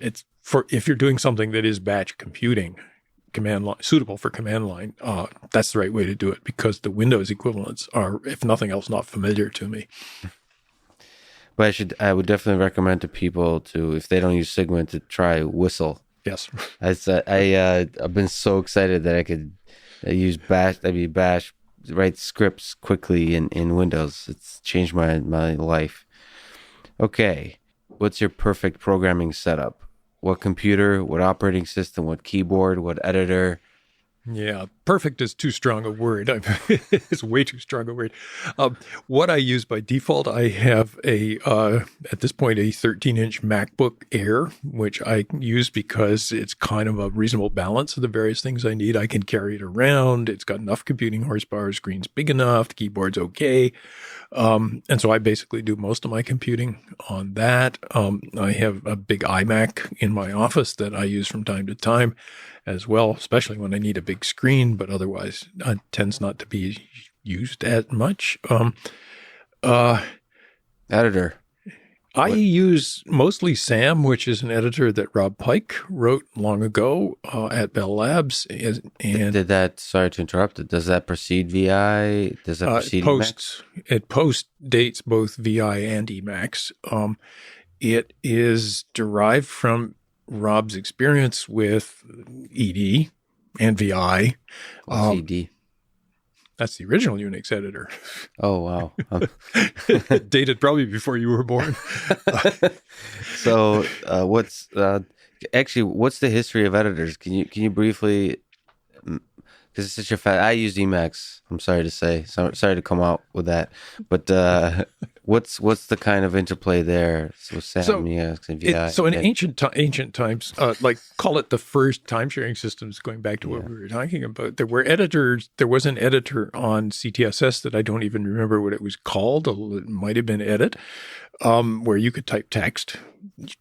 it's for if you're doing something that is batch computing, command line suitable for command line, that's the right way to do it because the Windows equivalents are, if nothing else, not familiar to me. But I would definitely recommend to people to, if they don't use Cygwin, to try WSL. Yes, I've been so excited that I could use Bash, write scripts quickly in Windows. It's changed my life. Okay, what's your perfect programming setup? What computer, what operating system, what keyboard, what editor? Yeah, perfect is too strong a word. It's way too strong a word. What I use by default, I have at this point, a 13-inch MacBook Air, which I use because it's kind of a reasonable balance of the various things I need. I can carry it around. It's got enough computing horsepower. Screen's big enough. The keyboard's okay. And so I basically do most of my computing on that. I have a big iMac in my office that I use from time to time as well, especially when I need a big screen, but otherwise tends not to be used as much. Editor. I use mostly SAM, which is an editor that Rob Pike wrote long ago at Bell Labs. And did that, sorry to interrupt, does that precede VI? Does that precede Emacs? It post-dates both VI and Emacs. It is derived from Rob's experience with ED and VI. What's ED? That's the original Unix editor. Oh, wow. Dated probably before you were born. So what's the history of editors? Can you briefly, because it's such a I use Emacs, I'm sorry to say. Sorry to come out with that. But what's the kind of interplay there? So SAM, Emacs, and VI. So in ancient times, like call it the first time-sharing systems, going back to what we were talking about, there were editors. There was an editor on CTSS that I don't even remember what it was called. It might have been Edit, where you could type text,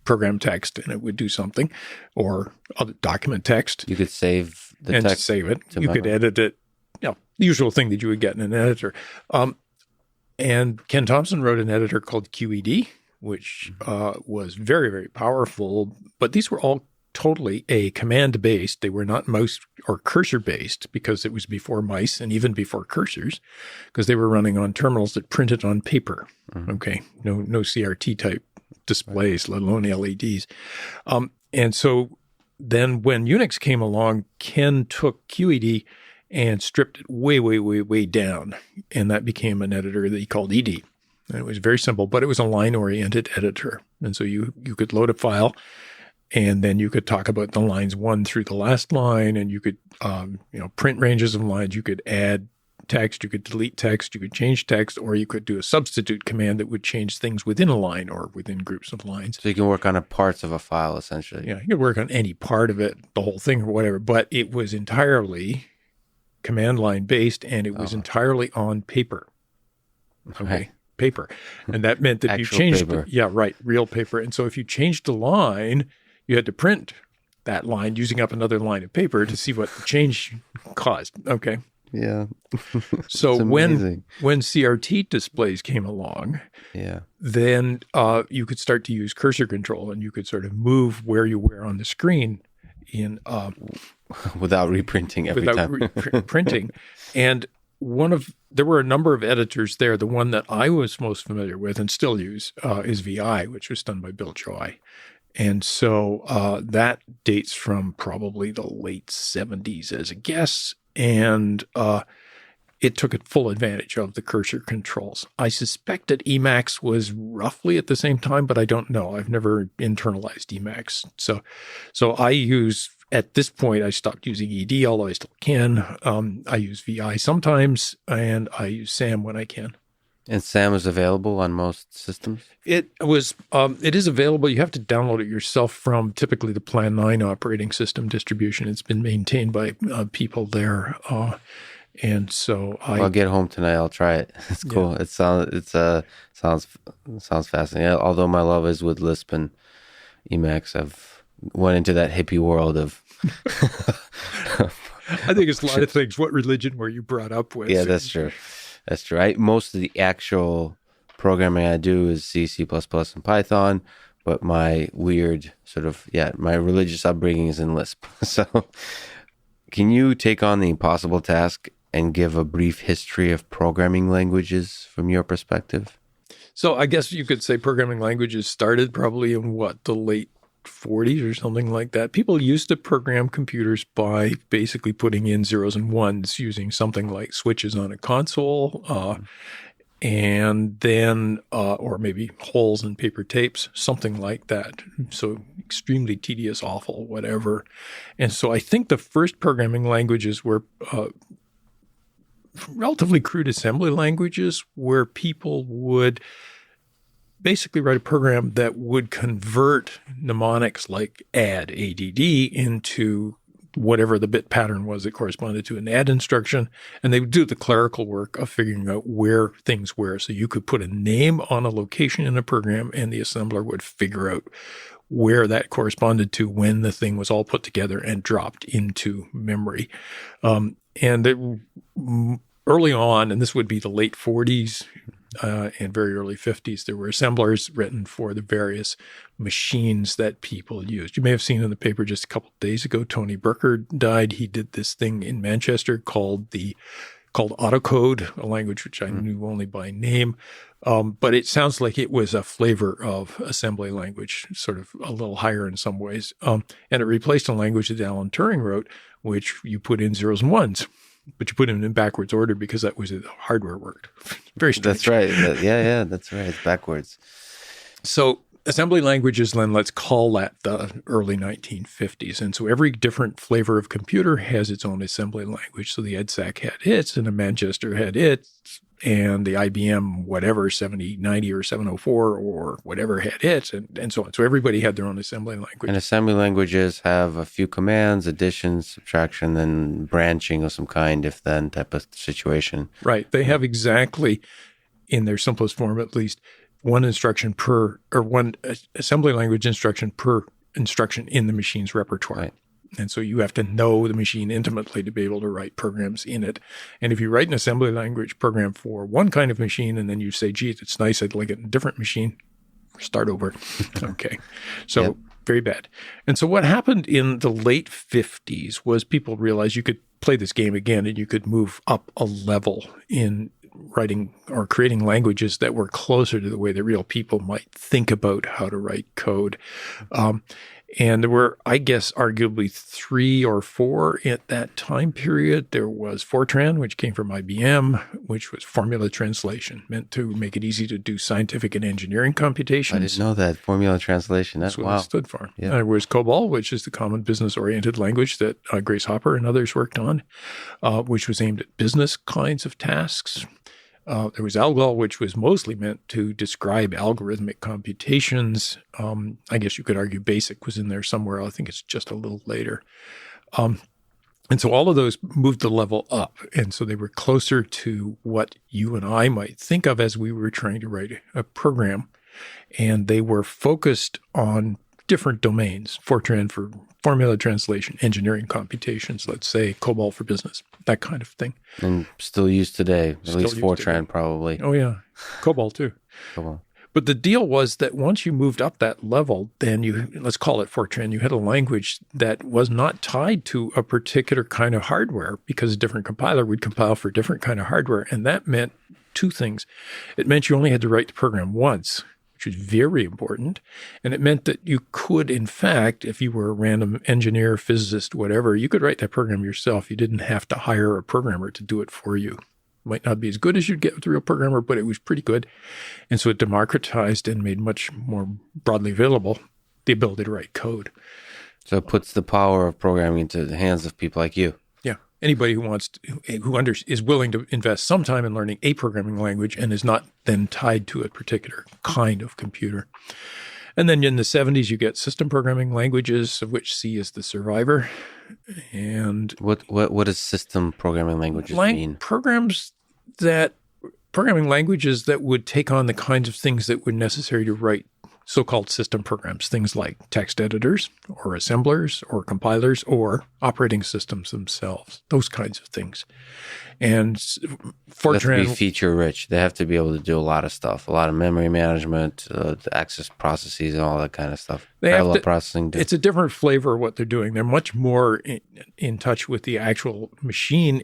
program text, and it would do something, or document text. You could save the and text. Save it. You could edit it. The usual thing that you would get in an editor. And Ken Thompson wrote an editor called QED, which was very, very powerful. But these were all totally command-based. They were not mouse or cursor-based because it was before mice and even before cursors, because they were running on terminals that printed on paper. Okay, no CRT-type displays, let alone LEDs. And so then when Unix came along, Ken took QED and stripped it way, way, way, way down. And that became an editor that he called ED. And it was very simple, but it was a line-oriented editor. And so you could load a file, and then you could talk about the lines 1 through the last line, and you could print ranges of lines. You could add text, you could delete text, you could change text, or you could do a substitute command that would change things within a line or within groups of lines. So you can work on parts of a file, essentially. Yeah, you could work on any part of it, the whole thing or whatever, but it was entirely command line based, and it was entirely on paper. Okay. Right. Paper. And that meant that you changed real paper. And so if you changed the line, you had to print that line using up another line of paper to see what the change caused. Okay. Yeah. So when CRT displays came along, then you could start to use cursor control, and you could sort of move where you were on the screen in without reprinting every time. Printing. And there were a number of editors there. The one that I was most familiar with and still use is VI, which was done by Bill Joy. And so that dates from probably the late 70s as a guess. And it took full advantage of the cursor controls. I suspect that Emacs was roughly at the same time, but I don't know. I've never internalized Emacs. So I use, at this point, I stopped using ED, although I still can. I use VI sometimes, and I use SAM when I can. And SAM is available on most systems? It is available. You have to download it yourself from typically the Plan 9 operating system distribution. It's been maintained by people there. And so I'll get home tonight. I'll try it. It's cool. Yeah. It sounds fascinating. Although my love is with Lisp and Emacs, I've went into that hippie world of. I think it's a lot of things. What religion were you brought up with? Yeah, that's true. That's true. Most of the actual programming I do is C, C++, and Python, but my weird my religious upbringing is in Lisp. So can you take on the impossible task and give a brief history of programming languages from your perspective? So I guess you could say programming languages started probably in the late 40s or something like that. People used to program computers by basically putting in zeros and ones using something like switches on a console, and then, or maybe holes in paper tapes, something like that. So extremely tedious, awful, whatever. And so I think the first programming languages were relatively crude assembly languages where people would basically write a program that would convert mnemonics like add, ADD, into whatever the bit pattern was that corresponded to an add instruction. And they would do the clerical work of figuring out where things were. So you could put a name on a location in a program, and the assembler would figure out where that corresponded to when the thing was all put together and dropped into memory. Early on, and this would be the late 40s, and very early 50s, there were assemblers written for the various machines that people used. You may have seen in the paper just a couple of days ago, Tony Burker died. He did this thing in Manchester called AutoCode, a language which I knew only by name. But it sounds like it was a flavor of assembly language, sort of a little higher in some ways. And it replaced a language that Alan Turing wrote, which you put in zeros and ones. But you put them in backwards order because that was how the hardware worked. Very strange. That's right. Yeah, that's right. It's backwards. So assembly languages, then let's call that the early 1950s. And so every different flavor of computer has its own assembly language. So the EDSAC had its, and the Manchester had its, and the IBM whatever 7090 or 704 or whatever had its, and so on. So everybody had their own assembly language. And assembly languages have a few commands, addition, subtraction, then branching of some kind, if then type of situation. Right. They have exactly, in their simplest form at least, one instruction per, or one assembly language instruction per instruction in the machine's repertoire. Right. And so you have to know the machine intimately to be able to write programs in it. And if you write an assembly language program for one kind of machine and then you say, gee, it's nice, I'd like it in a different machine, start over. Okay. So Yep. very bad. And so what happened in the late 50s was people realized you could play this game again and you could move up a level in writing or creating languages that were closer to the way that real people might think about how to write code. And there were, I guess, arguably 3 or 4 at that time period. There was Fortran, which came from IBM, which was formula translation, meant to make it easy to do scientific and engineering computations. I didn't know that. Formula translation. That's what Wow. it stood for. Yeah. There was COBOL, which is the common business-oriented language that Grace Hopper and others worked on, which was aimed at business kinds of tasks. There was ALGOL, which was mostly meant to describe algorithmic computations. I guess you could argue BASIC was in there somewhere. I think it's just a little later. And so all of those moved the level up. And so they were closer to what you and I might think of as we were trying to write a program. And they were focused on different domains. Fortran for formula translation, engineering computations, let's say, COBOL for business, that kind of thing. And still used today, at Still least used Fortran today. probably. Oh, yeah. COBOL too. COBOL. But the deal was that once you moved up that level, then you, let's call it Fortran, you had a language that was not tied to a particular kind of hardware because a different compiler would compile for different kind of hardware. And that meant 2 things. It meant you only had to write the program once, which was very important. And it meant that you could, in fact, if you were a random engineer, physicist, whatever, you could write that program yourself. You didn't have to hire a programmer to do it for you. Might not be as good as you'd get with a real programmer, but it was pretty good. And so it democratized and made much more broadly available the ability to write code. So it puts the power of programming into the hands of people like you. Yeah. Anybody who is willing to invest some time in learning a programming language and is not then tied to a particular kind of computer. And then in the 70s, you get system programming languages, of which C is the survivor. And What does system programming languages mean? Programming languages that would take on the kinds of things that were necessary to write so-called system programs, things like text editors or assemblers or compilers or operating systems themselves, those kinds of things. And They have to Fortran, be feature rich. They have to be able to do a lot of stuff, a lot of memory management, the access processes, and all that kind of stuff. Parallel processing. it's a different flavor of what they're doing. They're much more in touch with the actual machine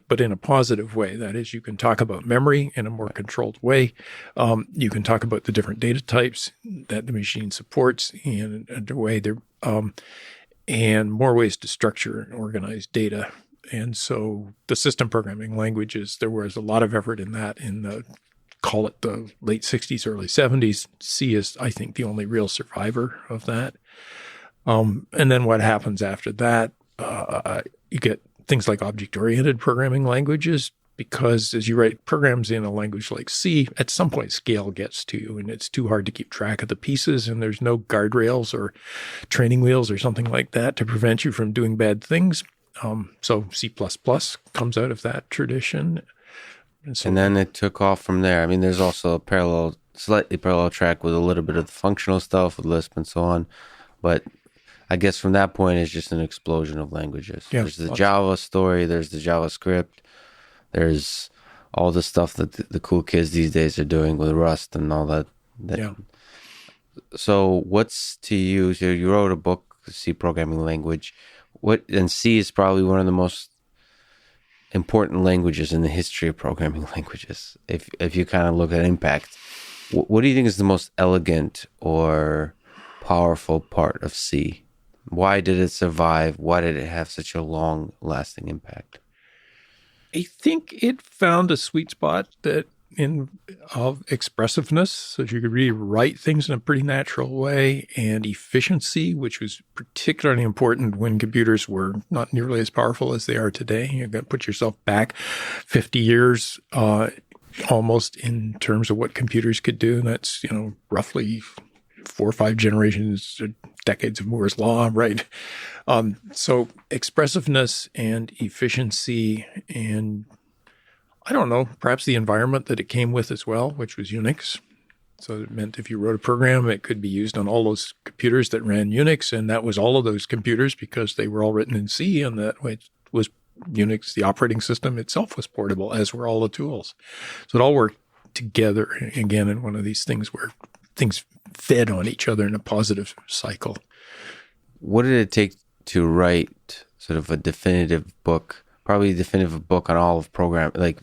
but in a positive way. That is, you can talk about memory in a more controlled way. You can talk about the different data types that the machine supports in a way and more ways to structure and organize data. And so the system programming languages, there was a lot of effort in that call it the late 60s, early 70s. C is, I think, the only real survivor of that. And then what happens after that, you get things like object-oriented programming languages, because as you write programs in a language like C, at some point scale gets to you and it's too hard to keep track of the pieces and there's no guardrails or training wheels or something like that to prevent you from doing bad things. So C++ comes out of that tradition. And then it took off from there. I mean, there's also a slightly parallel track with a little bit of the functional stuff with Lisp and so on. But I guess from that point, it's just an explosion of languages. Yeah, there's the Java story, there's the JavaScript, there's all the stuff that the cool kids these days are doing with Rust and all that. Yeah. So what's to you, so you wrote a book, C programming language. And C is probably one of the most important languages in the history of programming languages. If you kind of look at impact, what do you think is the most elegant or powerful part of C? Why did it survive? Why did it have such a long-lasting impact? I think it found a sweet spot of expressiveness, so that you could really write things in a pretty natural way, and efficiency, which was particularly important when computers were not nearly as powerful as they are today. You've got to put yourself back 50 years almost in terms of what computers could do. And that's, roughly 4 or 5 generations, decades of Moore's Law, right? So expressiveness and efficiency and I don't know, perhaps the environment that it came with as well, which was Unix. So it meant if you wrote a program, it could be used on all those computers that ran Unix, and that was all of those computers because they were all written in C, and that way it was Unix, the operating system itself was portable, as were all the tools. So it all worked together, again, in one of these things where things fed on each other in a positive cycle. What did it take to write sort of a definitive book, probably a definitive book on all of programming? Like,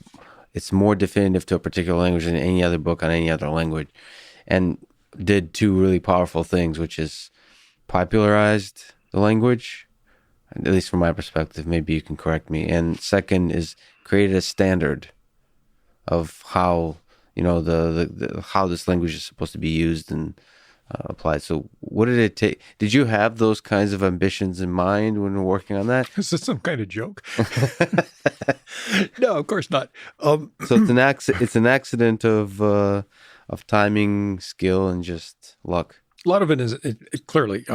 it's more definitive to a particular language than any other book on any other language, and did two really powerful things, which is popularized the language, at least from my perspective. Maybe you can correct me. And second is created a standard of how, how this language is supposed to be used and applied. So what did it take? Did you have those kinds of ambitions in mind when we're working on that? Is this some kind of joke? No, of course not. So it's an accident of timing, skill, and just luck. A lot of it is clearly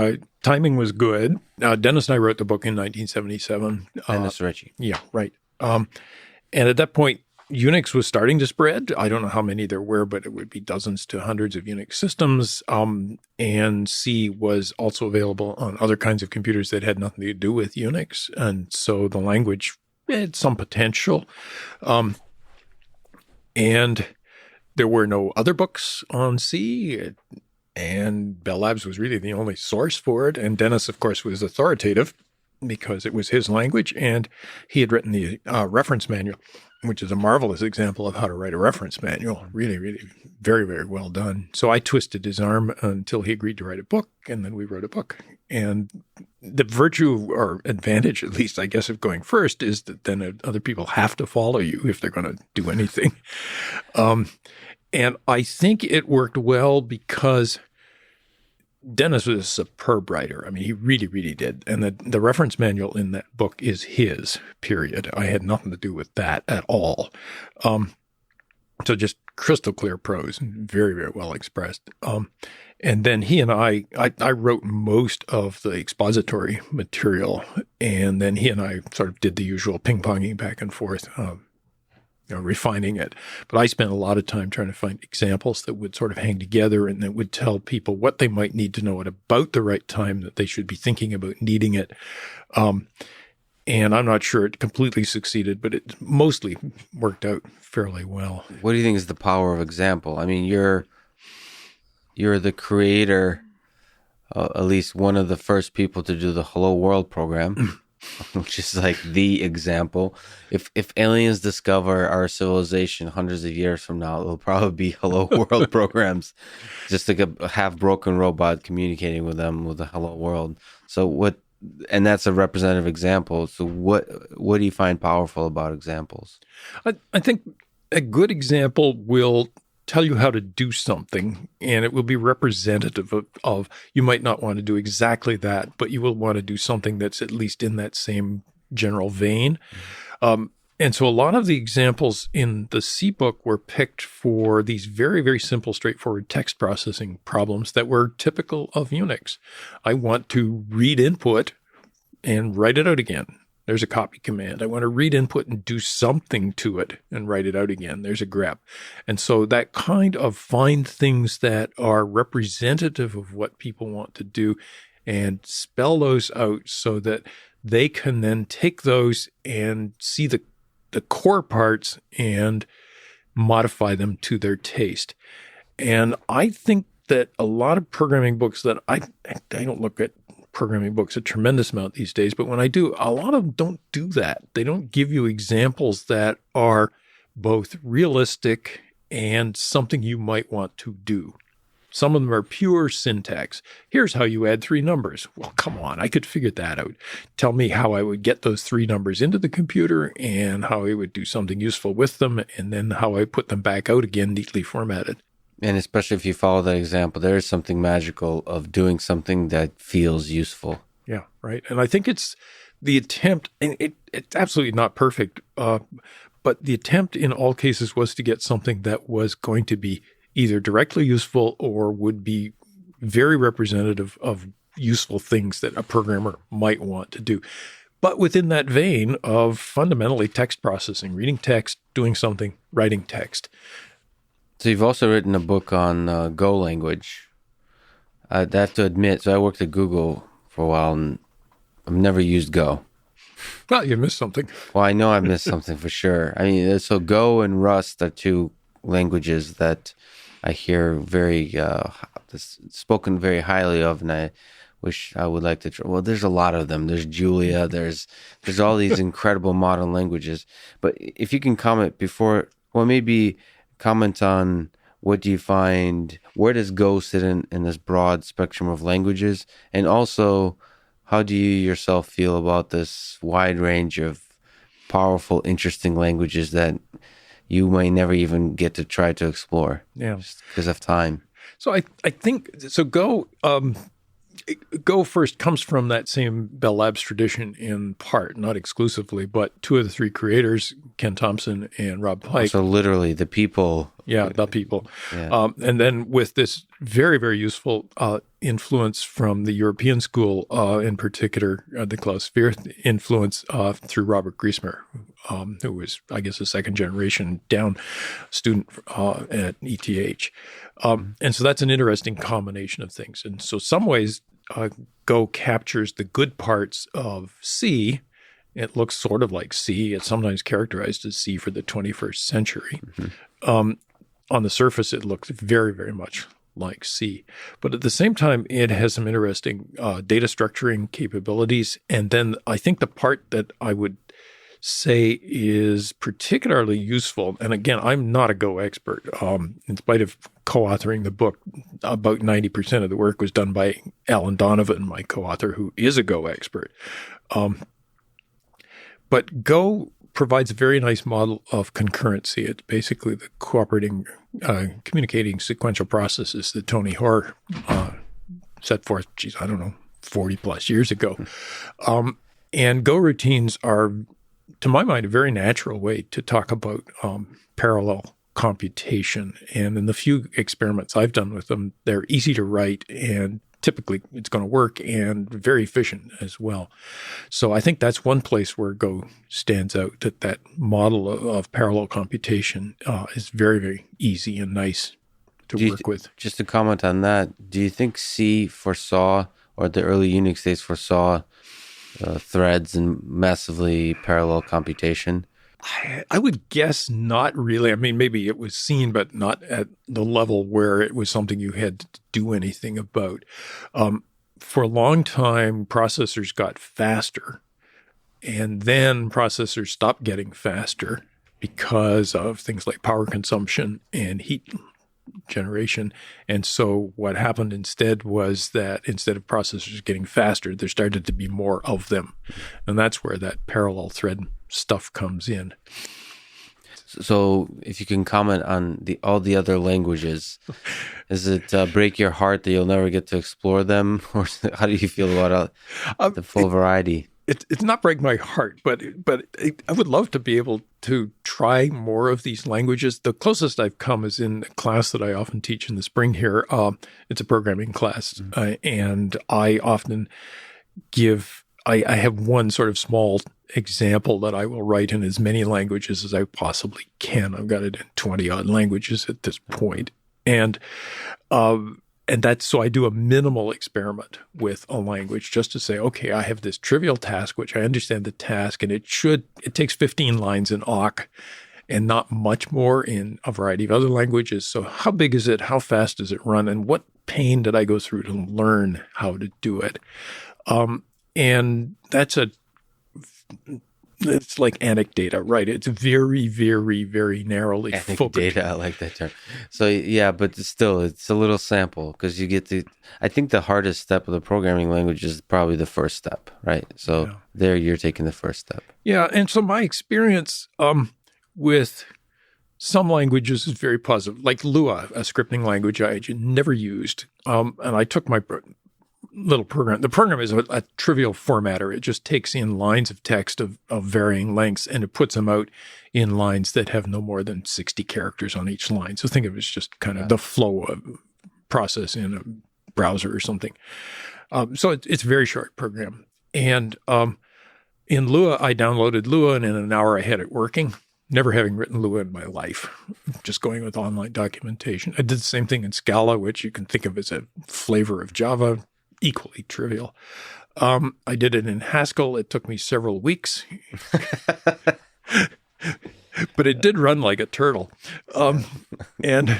timing was good. Dennis and I wrote the book in 1977. Dennis Ritchie. Yeah, right. And at that point, Unix was starting to spread. I don't know how many there were, but it would be dozens to hundreds of Unix systems. And C was also available on other kinds of computers that had nothing to do with Unix. And so the language had some potential. And there were no other books on C. And Bell Labs was really the only source for it. And Dennis, of course, was authoritative because it was his language. And he had written the reference manual, which is a marvelous example of how to write a reference manual. Really, really very, very well done. So I twisted his arm until he agreed to write a book, and then we wrote a book. And the virtue or advantage, at least, I guess, of going first is that then other people have to follow you if they're going to do anything. And I think it worked well because Dennis was a superb writer. I mean, he really, really did. And the reference manual in that book is his, period. I had nothing to do with that at all. So just crystal clear prose, very, very well expressed. And then he and I wrote most of the expository material. And then he and I sort of did the usual ping-ponging back and forth, refining it. But I spent a lot of time trying to find examples that would sort of hang together and that would tell people what they might need to know at about the right time that they should be thinking about needing it. And I'm not sure it completely succeeded, but it mostly worked out fairly well. What do you think is the power of example? I mean, you're the creator, at least one of the first people to do the Hello World program. Which is like the example. If aliens discover our civilization hundreds of years from now, it'll probably be Hello World programs, just like a half-broken robot communicating with them with the Hello World. So and that's a representative example. So what do you find powerful about examples? I think a good example will tell you how to do something, and it will be representative of you might not want to do exactly that, but you will want to do something that's at least in that same general vein. And so a lot of the examples in the C book were picked for these very, very simple, straightforward text processing problems that were typical of Unix. I want to read input and write it out again. There's a copy command. I want to read input and do something to it and write it out again. There's a grep. And so that kind of find things that are representative of what people want to do and spell those out so that they can then take those and see the core parts and modify them to their taste. And I think that a lot of programming books that I don't look at programming books a tremendous amount these days, but when I do, a lot of them don't do that. They don't give you examples that are both realistic and something you might want to do. Some of them are pure syntax. Here's how you add 3 numbers. Well, come on, I could figure that out. Tell me how I would get those 3 numbers into the computer and how I would do something useful with them, and then how I put them back out again, neatly formatted. And especially if you follow that example, there is something magical of doing something that feels useful. Yeah, right. And I think it's the attempt, and it's absolutely not perfect, but the attempt in all cases was to get something that was going to be either directly useful or would be very representative of useful things that a programmer might want to do. But within that vein of fundamentally text processing, reading text, doing something, writing text. So you've also written a book on Go language. I have to admit, so I worked at Google for a while, and I've never used Go. Well, you missed something. Well, I know I missed something for sure. I mean, so Go and Rust are two languages that I hear very spoken very highly of, and I wish I would like to try. Well, there's a lot of them. There's Julia. There's all these incredible modern languages. But if you can comment maybe comment on what do you find, where does Go sit in this broad spectrum of languages? And also, how do you yourself feel about this wide range of powerful, interesting languages that you may never even get to try to explore? Yeah. Just because of time. So I think, so Go first comes from that same Bell Labs tradition in part, not exclusively, but two of the three creators, Ken Thompson and Rob Pike. So literally the people. Yeah, the people. Yeah. And then with this very, very useful influence from the European school, in particular, the Klaus Wirth influence through Robert Griesmer, who was, I guess, a second generation down student at ETH. And so that's an interesting combination of things. And so some ways, Go captures the good parts of C. It looks sort of like C. It's sometimes characterized as C for the 21st century. Mm-hmm. On the surface, it looks very, very much like C. But at the same time, it has some interesting data structuring capabilities. And then I think the part that I would say is particularly useful, and again, I'm not a Go expert. In spite of co-authoring the book, about 90% of the work was done by Alan Donovan, my co-author, who is a Go expert. But Go provides a very nice model of concurrency. It's basically the cooperating, communicating sequential processes that Tony Hoare set forth, 40 plus years ago. And Go routines are, to my mind, a very natural way to talk about parallel computation. And in the few experiments I've done with them, they're easy to write, and typically it's going to work, and very efficient as well. So I think that's one place where Go stands out, that model of parallel computation is very, very easy and nice to work with. Just to comment on that, do you think C foresaw, or the early Unix days foresaw, threads and massively parallel computation? I would guess not really. I mean, maybe it was seen, but not at the level where it was something you had to do anything about. For a long time, processors got faster, and then processors stopped getting faster because of things like power consumption and heat generation. And so what happened instead was that instead of processors getting faster, there started to be more of them. And that's where that parallel thread stuff comes in. So if you can comment on all the other languages, does it break your heart that you'll never get to explore them? Or how do you feel about the full variety? It's not break my heart, but I would love to be able to try more of these languages. The closest I've come is in a class that I often teach in the spring here. It's a programming class, mm-hmm. And I often I have one sort of small example that I will write in as many languages as I possibly can. I've got it in 20-odd languages at this point. And that's, so I do a minimal experiment with a language just to say, okay, I have this trivial task, which I understand the task, and it takes 15 lines in awk and not much more in a variety of other languages. So how big is it? How fast does it run? And what pain did I go through to learn how to do it? And it's like anecdata, right? It's very, very, very narrowly focused. Anecdata, I like that term. So yeah, but still, it's a little sample because you get to, I think the hardest step of the programming language is probably the first step, right? So yeah. There you're taking the first step. Yeah, and so my experience with some languages is very positive, like Lua, a scripting language I never used. And I took my little program. The program is a trivial formatter. It just takes in lines of text of varying lengths, and it puts them out in lines that have no more than 60 characters on each line. So think of it as just kind of the flow of process in a browser or something. So it's a very short program. And in Lua, I downloaded Lua, and in an hour I had it working. never having written Lua in my life, just going with online documentation. I did the same thing in Scala, which you can think of as a flavor of Java, equally trivial. I did it in Haskell. It took me several weeks, but it did run like a turtle. And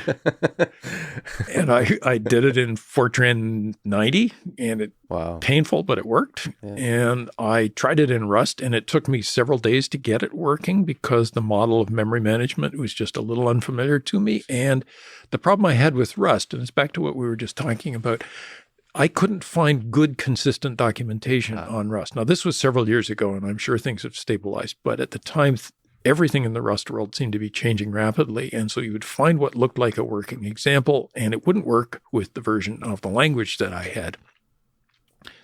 I did it in Fortran 90, and it painful, but it worked. Yeah. And I tried it in Rust, and it took me several days to get it working because the model of memory management was just a little unfamiliar to me. And the problem I had with Rust, and it's back to what we were just talking about, I couldn't find good, consistent documentation on Rust. Now, this was several years ago, and I'm sure things have stabilized. But at the time, everything in the Rust world seemed to be changing rapidly. And so you would find what looked like a working example, and it wouldn't work with the version of the language that I had.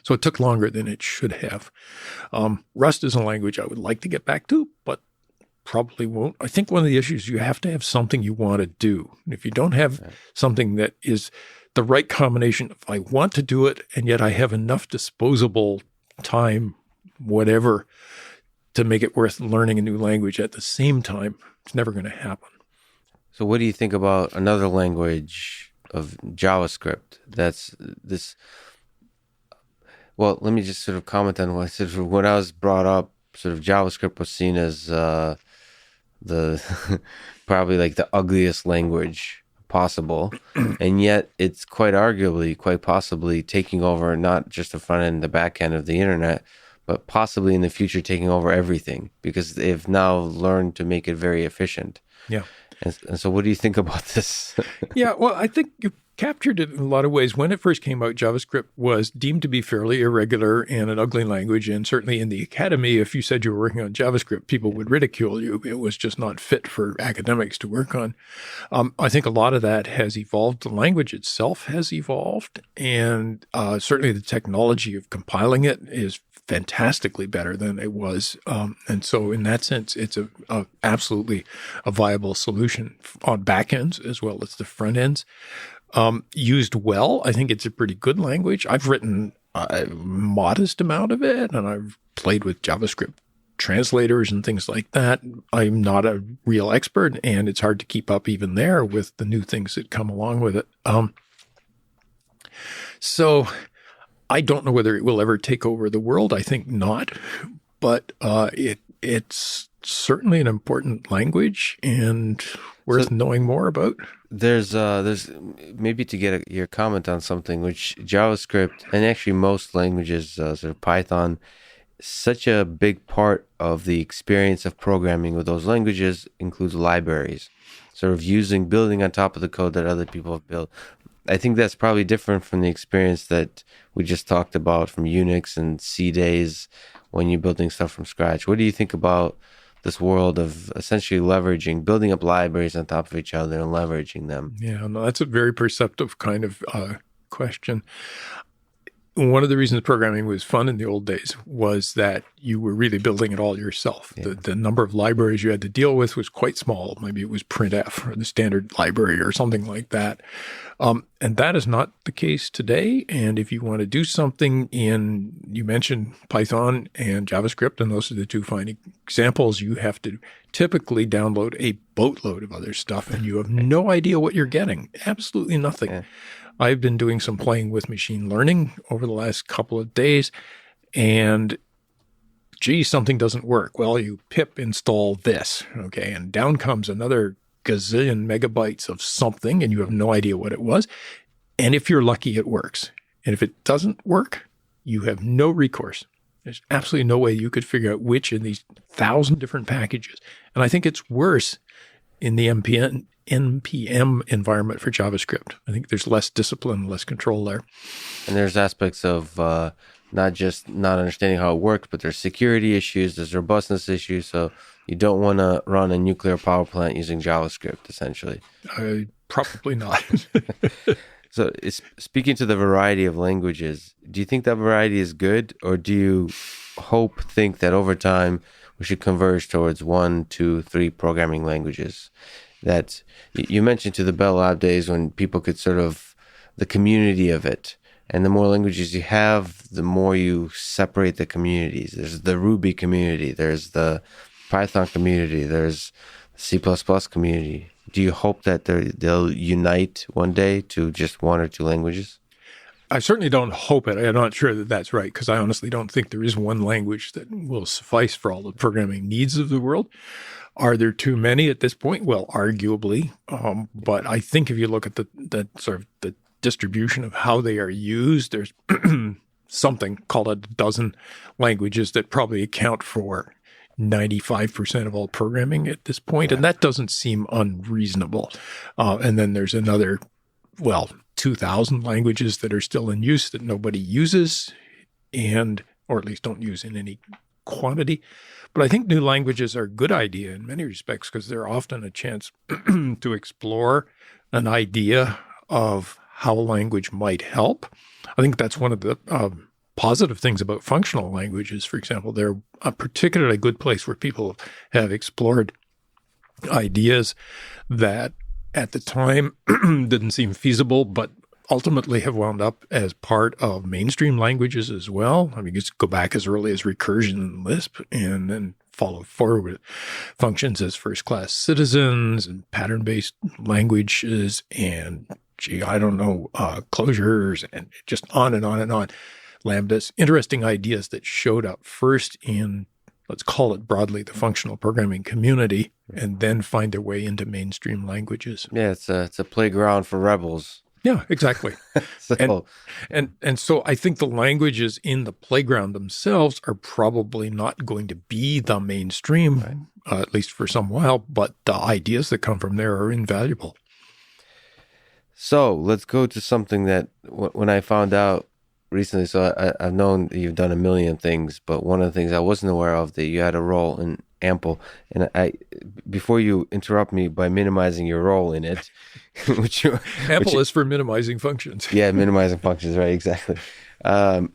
So it took longer than it should have. Rust is a language I would like to get back to, but probably won't. I think one of the issues, you have to have something you want to do. And if you don't have something that is the right combination of I want to do it, and yet I have enough disposable time, whatever, to make it worth learning a new language at the same time, it's never going to happen. So what do you think about another language of JavaScript that's this? Well, let me just sort of comment on what I said. When I was brought up, sort of JavaScript was seen as the probably like the ugliest language possible, and yet it's quite arguably, quite possibly taking over not just the front end, the back end of the internet, but possibly in the future taking over everything because they've now learned to make it very efficient. Yeah. And so what do you think about this? Yeah, well, I think you captured it in a lot of ways. When it first came out, JavaScript was deemed to be fairly irregular and an ugly language. And certainly in the academy, if you said you were working on JavaScript, people would ridicule you. It was just not fit for academics to work on. I think a lot of that has evolved. The language itself has evolved. And certainly the technology of compiling it is fantastically better than it was. And so in that sense, it's absolutely a viable solution on back ends as well as the front ends. Used well, I think it's a pretty good language. I've written a modest amount of it, and I've played with JavaScript translators and things like that. I'm not a real expert, and it's hard to keep up even there with the new things that come along with it. So I don't know whether it will ever take over the world. I think not, but it's certainly an important language and worth knowing more about. There's maybe to get your comment on something, which JavaScript and actually most languages, sort of Python, such a big part of the experience of programming with those languages includes libraries, sort of building on top of the code that other people have built. I think that's probably different from the experience that we just talked about from Unix and C days when you're building stuff from scratch. What do you think about this world of essentially building up libraries on top of each other and leveraging them? Yeah, no, that's a very perceptive kind of question. One of the reasons programming was fun in the old days was that you were really building it all yourself. Yeah. The number of libraries you had to deal with was quite small. Maybe it was printf or the standard library or something like that. And that is not the case today. And if you want to do something you mentioned Python and JavaScript, and those are the two fine examples, you have to typically download a boatload of other stuff, and you have no idea what you're getting. Absolutely nothing. Yeah. I've been doing some playing with machine learning over the last couple of days, and something doesn't work. Well, you pip install this, okay, and down comes another gazillion megabytes of something, and you have no idea what it was. And if you're lucky, it works. And if it doesn't work, you have no recourse. There's absolutely no way you could figure out which in these 1,000 different packages. And I think it's worse in the NPM environment for JavaScript. I think there's less discipline, less control there. And there's aspects of not just not understanding how it works, but there's security issues, there's robustness issues. So you don't want to run a nuclear power plant using JavaScript, essentially. Probably not. So speaking to the variety of languages, do you think that variety is good, or do you think that over time we should converge towards 1, 2, 3 programming languages? That you mentioned to the Bell Lab days when people could sort of the community of it, and the more languages you have, the more you separate the communities. There's the Ruby community, there's the Python community. There's C++ community. Do you hope that they'll unite one day to just one or two languages? I certainly don't hope it. I'm not sure that that's right, because I honestly don't think there is one language that will suffice for all the programming needs of the world. Are there too many at this point? Well, arguably. But I think if you look at the sort of the distribution of how they are used, there's something called a dozen languages that probably account for 95% of all programming at this point. And that doesn't seem unreasonable. And then there's another, 2,000 languages that are still in use that nobody uses, or at least don't use in any quantity. But I think new languages are a good idea in many respects, because they're often a chance to explore an idea of how a language might help. I think that's one of the positive things about functional languages. For example, they're a particularly good place where people have explored ideas that at the time didn't seem feasible, but ultimately have wound up as part of mainstream languages as well. I mean, you just go back as early as recursion in Lisp, and then follow forward with functions as first-class citizens and pattern-based languages and, closures, and just on and on and on. Lambdas, interesting ideas that showed up first in, let's call it broadly, the functional programming community, and then find their way into mainstream languages. Yeah, it's a playground for rebels. Yeah, exactly. And so I think the languages in the playground themselves are probably not going to be the mainstream, at least for some while, but the ideas that come from there are invaluable. So let's go to something that when I found out recently, so I've known that you've done a million things, but one of the things I wasn't aware of, that you had a role in AMPL. And before you interrupt me by minimizing your role in it, AMPL is for minimizing functions. Yeah, minimizing functions, right? Exactly. Can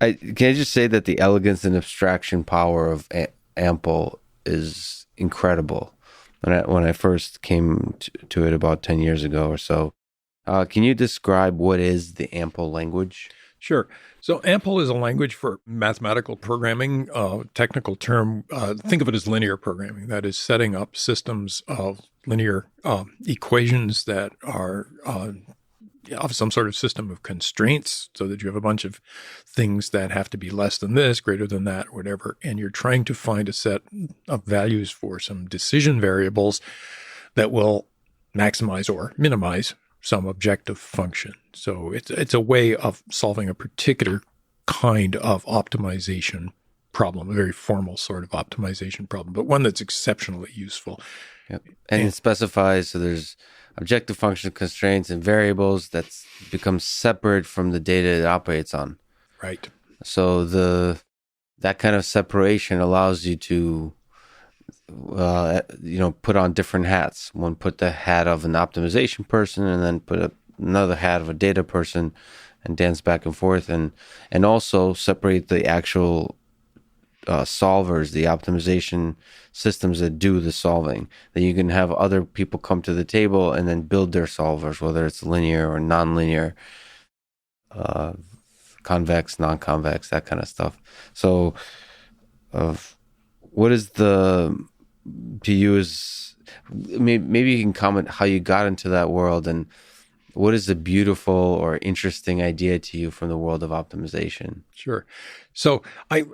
I just say that the elegance and abstraction power of AMPL is incredible. When I first came to it about 10 years ago or so. Can you describe what is the AMPL language? Sure. So AMPL is a language for mathematical programming, technical term. Think of it as linear programming. That is setting up systems of linear equations that are of some sort of system of constraints, so that you have a bunch of things that have to be less than this, greater than that, whatever. And you're trying to find a set of values for some decision variables that will maximize or minimize some objective function. So it's a way of solving a particular kind of optimization problem, a very formal sort of optimization problem, but one that's exceptionally useful. Yep. And it specifies, so there's objective function constraints and variables that become separate from the data it operates on. Right. So that kind of separation allows you to put on different hats. One, put the hat of an optimization person, and then put another hat of a data person, and dance back and forth, and also separate the actual solvers, the optimization systems that do the solving. That you can have other people come to the table and then build their solvers, whether it's linear or nonlinear, convex, non-convex, that kind of stuff. So, what is to you is, maybe you can comment how you got into that world, and what is a beautiful or interesting idea to you from the world of optimization? Sure. So I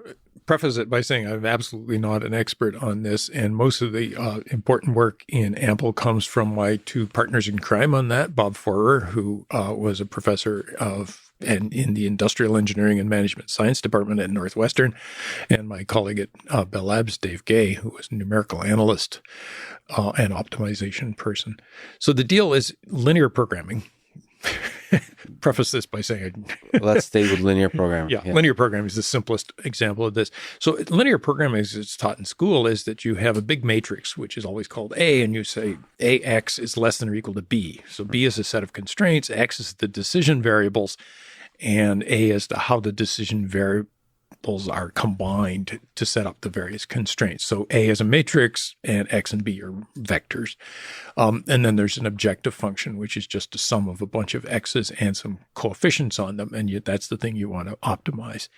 preface it by saying I'm absolutely not an expert on this, and most of the important work in AMPL comes from my two partners in crime on that, Bob Forer, who was a professor in the Industrial Engineering and Management Science Department at Northwestern, and my colleague at Bell Labs, Dave Gay, who was a numerical analyst and optimization person. So the deal is linear programming. Preface this by saying, let's stay with linear programming. Yeah, linear programming is the simplest example of this. So linear programming, as it's taught in school, is that you have a big matrix, which is always called A, and you say AX is less than or equal to B. So B is a set of constraints, X is the decision variables, and A is how the decision variables are combined to set up the various constraints. So A is a matrix, and X and B are vectors. And then there's an objective function, which is just a sum of a bunch of X's and some coefficients on them, and that's the thing you want to optimize.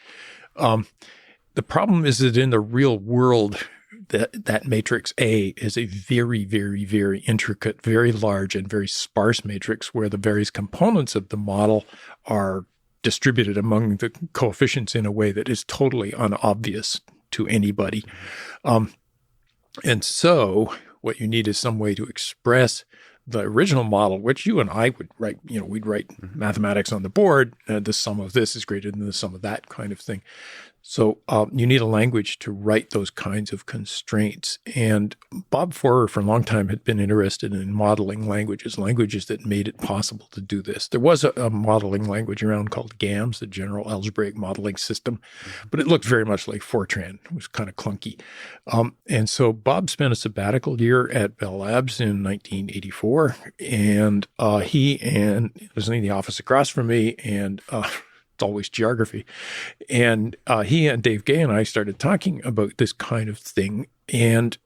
The problem is that in the real world, that matrix A is a very, very, very intricate, very large, and very sparse matrix where the various components of the model are distributed among the coefficients in a way that is totally unobvious to anybody. And so what you need is some way to express the original model, which you and I would write, we'd write mathematics on the board. The sum of this is greater than the sum of that kind of thing. So you need a language to write those kinds of constraints. And Bob Forer for a long time had been interested in modeling languages that made it possible to do this. There was a modeling language around called GAMS, the General Algebraic Modeling System, but it looked very much like Fortran. It was kind of clunky. And so Bob spent a sabbatical year at Bell Labs in 1984, and it was in the office across from me, and it's always geography. And he and Dave Gay and I started talking about this kind of thing. And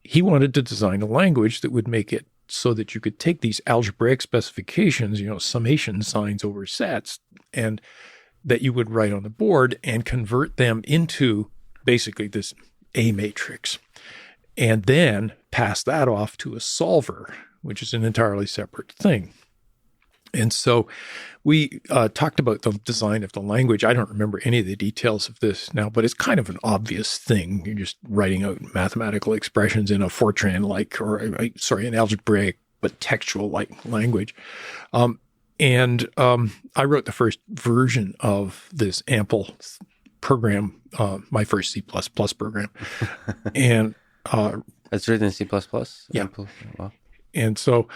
he wanted to design a language that would make it so that you could take these algebraic specifications, summation signs over sets, and that you would write on the board and convert them into basically this A matrix. And then pass that off to a solver, which is an entirely separate thing. And so we talked about the design of the language. I don't remember any of the details of this now, but it's kind of an obvious thing. You're just writing out mathematical expressions in a Fortran-like, an algebraic but textual-like language. And I wrote the first version of this AMPL program, my first C++ program. And it's written in C++? Yeah. AMPL? Wow. And so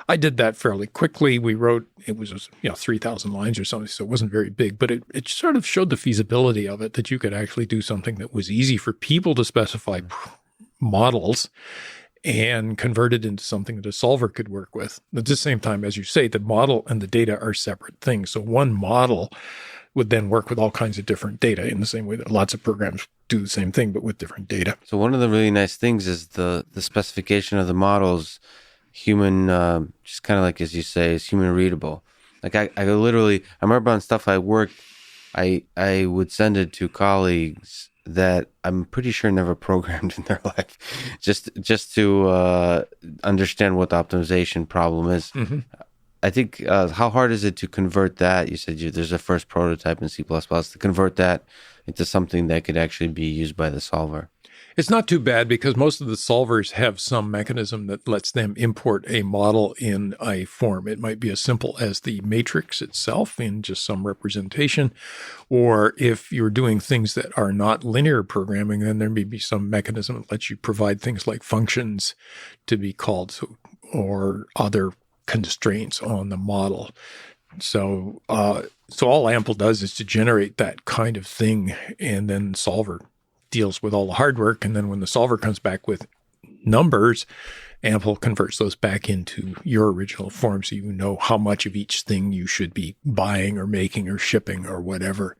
I did that fairly quickly. We wrote, it was 3,000 lines or something, so it wasn't very big, but it sort of showed the feasibility of it, that you could actually do something that was easy for people to specify models and convert it into something that a solver could work with. At the same time, as you say, the model and the data are separate things. So one model would then work with all kinds of different data in the same way that lots of programs do the same thing, but with different data. So one of the really nice things is the specification of the models human, just kind of like, as you say, is human readable. Like I remember on stuff I worked, I would send it to colleagues that I'm pretty sure never programmed in their life, just to understand what the optimization problem is. Mm-hmm. I think, how hard is it to convert that? You said there's a first prototype in C++, to convert that into something that could actually be used by the solver. It's not too bad because most of the solvers have some mechanism that lets them import a model in a form. It might be as simple as the matrix itself in just some representation, or if you're doing things that are not linear programming, then there may be some mechanism that lets you provide things like functions to be called, or other constraints on the model. So all AMPL does is to generate that kind of thing, and then solver deals with all the hard work. And then when the solver comes back with numbers, AMPL converts those back into your original form, so you know how much of each thing you should be buying or making or shipping or whatever.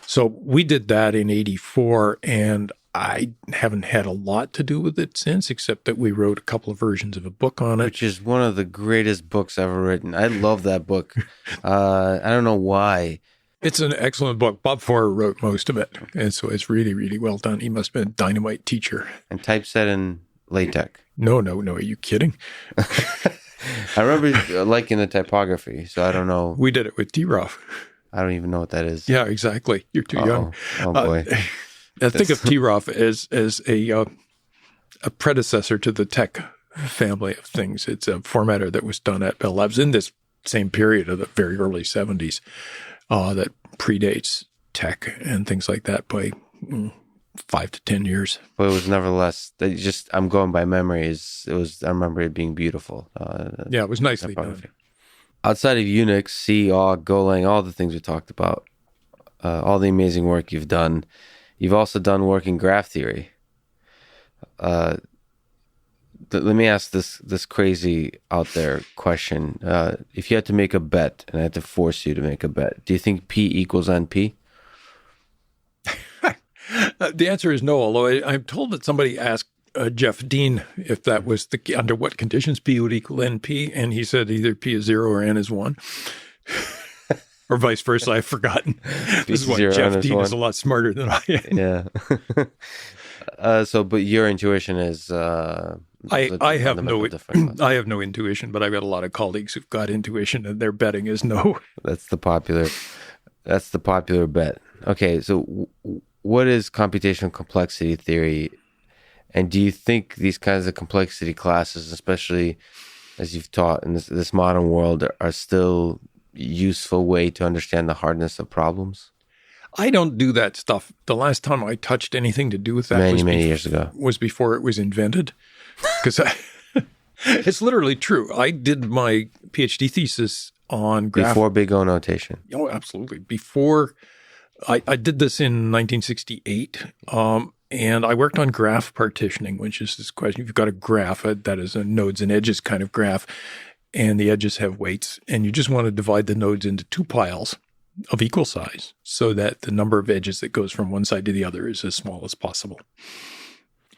So we did that in 84, and I haven't had a lot to do with it since, except that we wrote a couple of versions of a book on it. Which is one of the greatest books ever written. I love that book. I don't know why. It's an excellent book. Bob Forer wrote most of it, and so it's really, really well done. He must have been a dynamite teacher. And typeset in LaTeX. No. Are you kidding? I remember liking the typography, so I don't know. We did it with TROF. I don't even know what that is. Yeah, exactly. You're too young. Oh, boy. Think of TROF as a predecessor to the tech family of things. It's a formatter that was done at Bell Labs in this same period of the very early 70s. That predates tech and things like that by 5 to 10 years. But it was nevertheless, I'm going by memory. I remember it being beautiful. Yeah, it was nicely done. Outside of Unix, C, AWK, Golang, all the things we talked about, all the amazing work you've done, you've also done work in graph theory. Let me ask this crazy out there question. If you had to make a bet, and I had to force you to make a bet, do you think P equals NP? The answer is no, although I'm told that somebody asked Jeff Dean if that was under what conditions P would equal NP, and he said either P is 0 or N is 1. Or vice versa, I've forgotten. This is why Zero on Jeff this Dean one. is a lot smarter than I am. Yeah. But your intuition is I have no intuition, but I've got a lot of colleagues who've got intuition, and their betting is no. That's the popular bet. Okay, so what is computational complexity theory? And do you think these kinds of complexity classes, especially as you've taught in this modern world, are still useful way to understand the hardness of problems? I don't do that stuff. The last time I touched anything to do with that many years ago was before it was invented. Because it's literally true. I did my PhD thesis on graph. Before Big O notation. Oh, absolutely. Before I did this in 1968. And I worked on graph partitioning, which is this question. You've got a graph that is a nodes and edges kind of graph, and the edges have weights, and you just want to divide the nodes into two piles of equal size so that the number of edges that goes from one side to the other is as small as possible.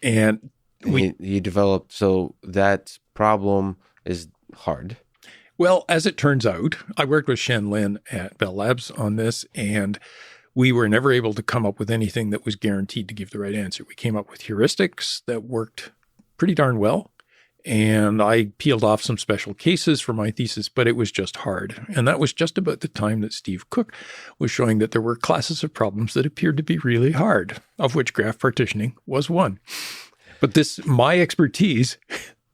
And you developed, so that problem is hard. Well, as it turns out, I worked with Shen Lin at Bell Labs on this, and we were never able to come up with anything that was guaranteed to give the right answer. We came up with heuristics that worked pretty darn well. And I peeled off some special cases for my thesis, but it was just hard. And that was just about the time that Steve Cook was showing that there were classes of problems that appeared to be really hard, of which graph partitioning was one. But my expertise,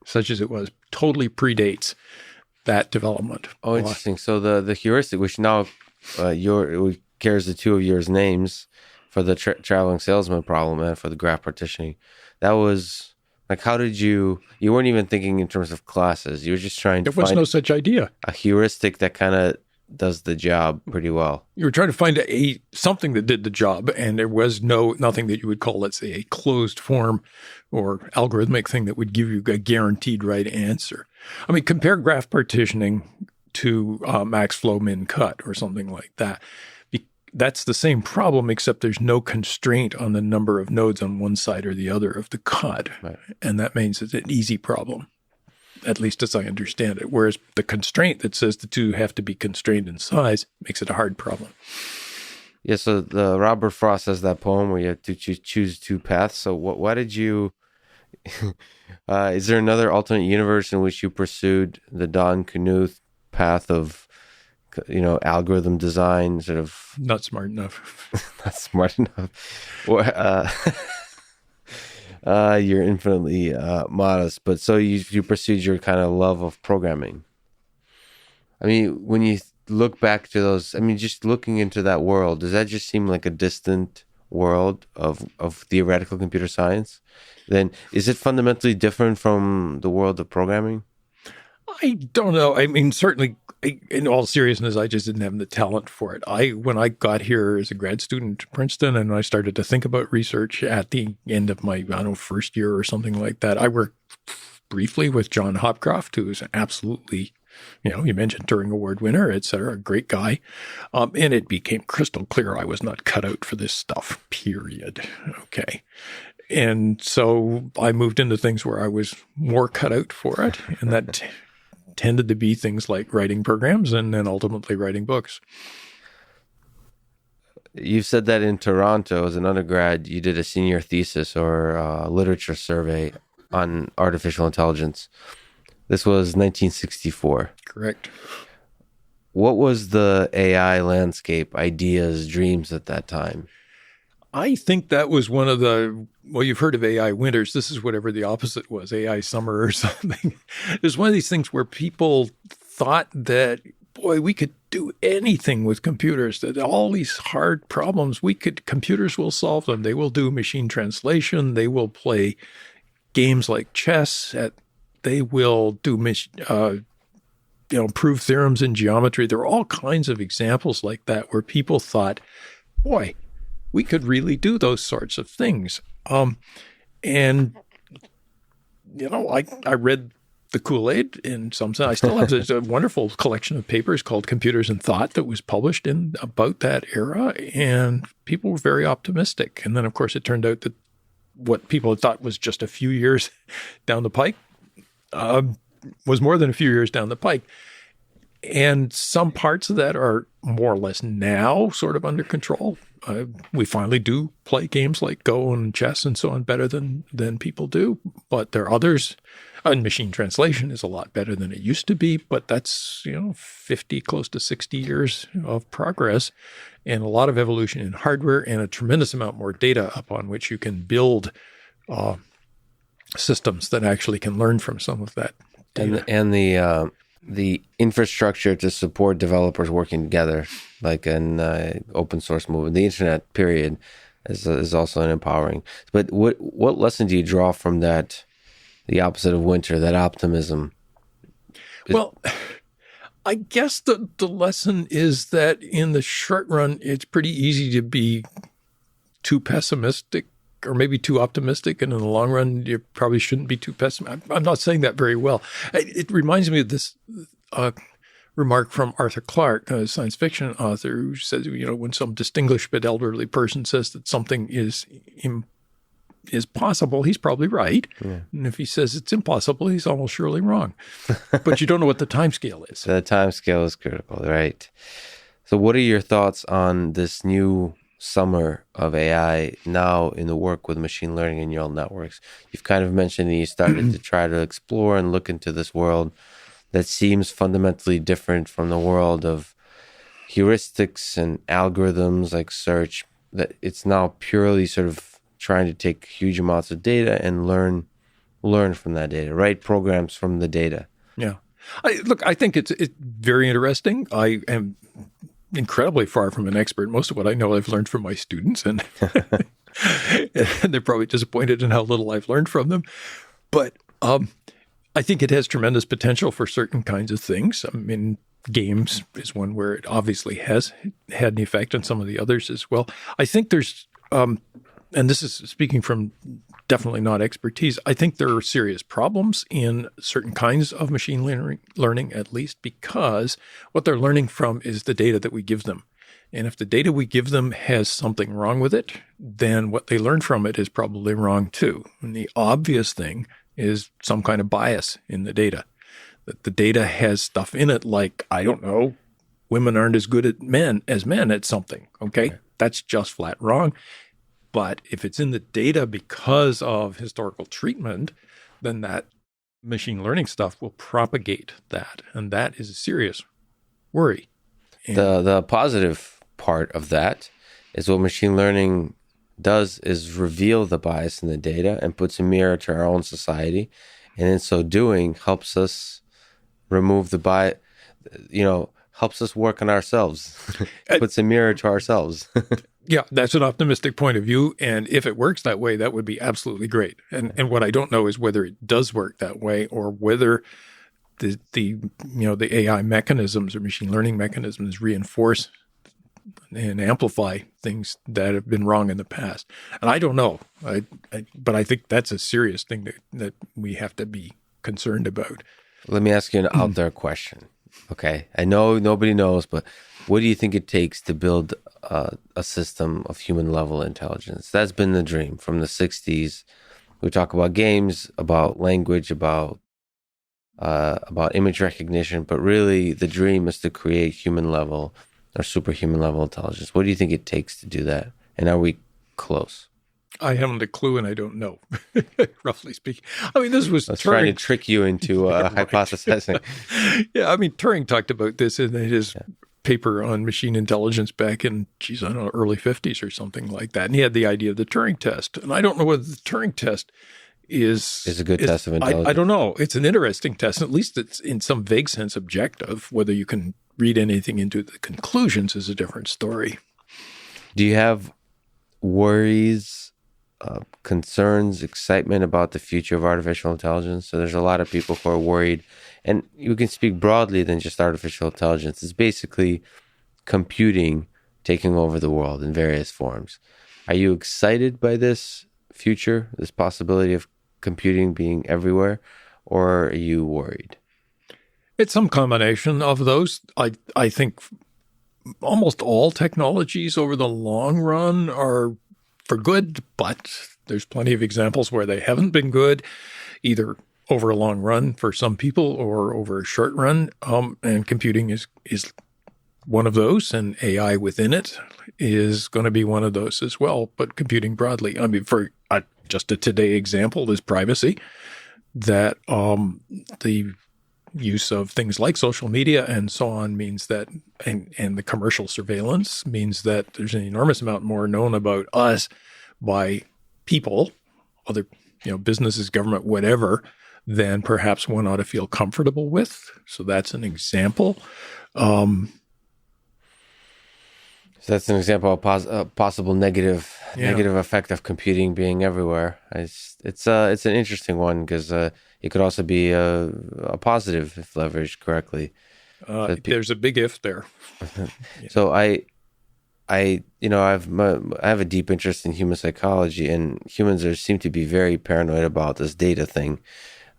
such as it was, totally predates that development. Oh, interesting. So the heuristic, which now carries the two of yours names for the traveling salesman problem and for the graph partitioning, that was... Like, how did you weren't even thinking in terms of classes. You were just trying to find... There was no such idea. A heuristic that kind of does the job pretty well. You were trying to find something that did the job, and there was nothing that you would call, let's say, a closed form or algorithmic thing that would give you a guaranteed right answer. I mean, compare graph partitioning to max flow min cut or something like that. That's the same problem, except there's no constraint on the number of nodes on one side or the other of the cut. Right. And that means it's an easy problem, at least as I understand it. Whereas the constraint that says the two have to be constrained in size makes it a hard problem. Yeah, so the Robert Frost has that poem where you have to choose two paths. So why did you... is there another alternate universe in which you pursued the Don Knuth path of algorithm design, sort of... Not smart enough. Not smart enough. You're infinitely modest, but so you pursued your kind of love of programming. I mean, when you look back to those, I mean, just looking into that world, does that just seem like a distant world of theoretical computer science? Then is it fundamentally different from the world of programming? I don't know. I mean, certainly, in all seriousness, I just didn't have the talent for it. When I got here as a grad student at Princeton and I started to think about research at the end of my, first year or something like that, I worked briefly with John Hopcroft, who is an absolutely, you mentioned Turing Award winner, et cetera, a great guy. And it became crystal clear I was not cut out for this stuff, period. Okay. And so I moved into things where I was more cut out for it. And that tended to be things like writing programs and then ultimately writing books. You've said that in Toronto as an undergrad, you did a senior thesis or a literature survey on artificial intelligence. This was 1964. Correct. What was the AI landscape, ideas, dreams at that time? I think that was one of you've heard of AI winters. This is whatever the opposite was, AI summer or something. It was one of these things where people thought that, boy, we could do anything with computers, that all these hard problems, computers will solve them. They will do machine translation. They will play games like chess. They will do, prove theorems in geometry. There are all kinds of examples like that where people thought, boy, we could really do those sorts of things. I read the Kool-Aid in some sense. I still have a wonderful collection of papers called Computers and Thought that was published in about that era, and people were very optimistic. And then, of course, it turned out that what people had thought was just a few years down the pike was more than a few years down the pike. And some parts of that are more or less now sort of under control. We finally do play games like Go and chess and so on better than people do. But there are others. And machine translation is a lot better than it used to be. But that's, 50, close to 60 years of progress and a lot of evolution in hardware and a tremendous amount more data upon which you can build systems that actually can learn from some of that data. And the infrastructure to support developers working together, like an open source movement, the internet period, is also an empowering. But what lesson do you draw from that, the opposite of winter, that optimism? Well, I guess the lesson is that in the short run, it's pretty easy to be too pessimistic or maybe too optimistic. And in the long run, you probably shouldn't be too pessimistic. I'm not saying that very well. It reminds me of this remark from Arthur Clarke, a science fiction author, who says, when some distinguished but elderly person says that something is possible, he's probably right. Yeah. And if he says it's impossible, he's almost surely wrong. But you don't know what the time scale is. The time scale is critical, right? So what are your thoughts on this new summer of AI now in the work with machine learning and neural networks? You've kind of mentioned that you started to try to explore and look into this world that seems fundamentally different from the world of heuristics and algorithms like search, that it's now purely sort of trying to take huge amounts of data and learn from that data, write programs from the data. Yeah. I think it's very interesting. I am incredibly far from an expert. Most of what I know I've learned from my students, and they're probably disappointed in how little I've learned from them. But I think it has tremendous potential for certain kinds of things. I mean, games is one where it obviously has had an effect on some of the others as well. I think there's, and this is speaking from definitely not expertise, I think there are serious problems in certain kinds of machine learning, at least because what they're learning from is the data that we give them. And if the data we give them has something wrong with it, then what they learn from it is probably wrong too. And the obvious thing is some kind of bias in the data. That the data has stuff in it like, I don't know, women aren't as good as men at something. Okay? That's just flat wrong. But if it's in the data because of historical treatment, then that machine learning stuff will propagate that. And that is a serious worry. And the positive part of that is what machine learning does is reveal the bias in the data and puts a mirror to our own society. And in so doing, helps us remove the bias, helps us work on ourselves, puts a mirror to ourselves. Yeah, that's an optimistic point of view. And if it works that way, that would be absolutely great. And what I don't know is whether it does work that way or whether the AI mechanisms or machine learning mechanisms reinforce and amplify things that have been wrong in the past. And I don't know. But I think that's a serious thing that we have to be concerned about. Let me ask you an out there question. Okay. I know nobody knows, but what do you think it takes to build a system of human level intelligence? That's been the dream from the 60s. We talk about games, about language, about image recognition, but really the dream is to create human level or superhuman level intelligence. What do you think it takes to do that? And are we close? I haven't a clue, and I don't know, roughly speaking. I mean, this was I was trying to trick you into hypothesizing. Yeah, I mean, Turing talked about this in his paper on machine intelligence back in, early 50s or something like that. And he had the idea of the Turing test. And I don't know whether the Turing test is a good test of intelligence. I don't know. It's an interesting test. At least it's in some vague sense objective. Whether you can read anything into the conclusions is a different story. Do you have worries, concerns, excitement about the future of artificial intelligence? So there's a lot of people who are worried, and you can speak broadly than just artificial intelligence. It's basically computing taking over the world in various forms. Are you excited by this future, this possibility of computing being everywhere, or are you worried? It's some combination of those. I think almost all technologies over the long run are for good, but there's plenty of examples where they haven't been good, either over a long run for some people or over a short run. And computing is one of those, and AI within it is going to be one of those as well, but computing broadly. I mean, for just a today example is privacy, that the use of things like social media and so on means that, and the commercial surveillance means that there's an enormous amount more known about us by people, other, businesses, government, whatever, than perhaps one ought to feel comfortable with. So that's an example. So that's an example of possible negative effect of computing being everywhere. It's an interesting one because it could also be a positive if leveraged correctly. There's a big if there. So I have a deep interest in human psychology, and humans seem to be very paranoid about this data thing,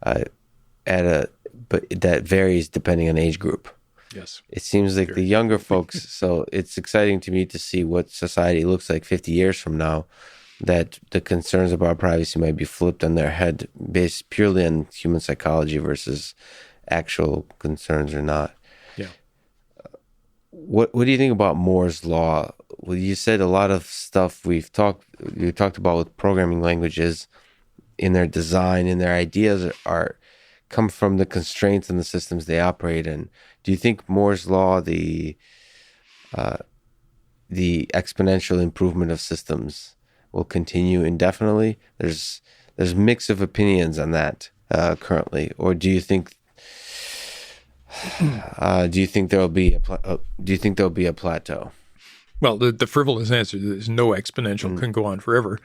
but that varies depending on age group. Yes. It seems like the younger folks, so it's exciting to me to see what society looks like 50 years from now, that the concerns about privacy might be flipped on their head based purely on human psychology versus actual concerns or not. Yeah. What do you think about Moore's law? Well, you said a lot of stuff you talked about with programming languages in their design and their ideas come from the constraints and the systems they operate in. Do you think Moore's law, the exponential improvement of systems, will continue indefinitely? There's mix of opinions on that currently, or do you think there'll be a plateau? Well, the frivolous answer is no exponential can go on forever.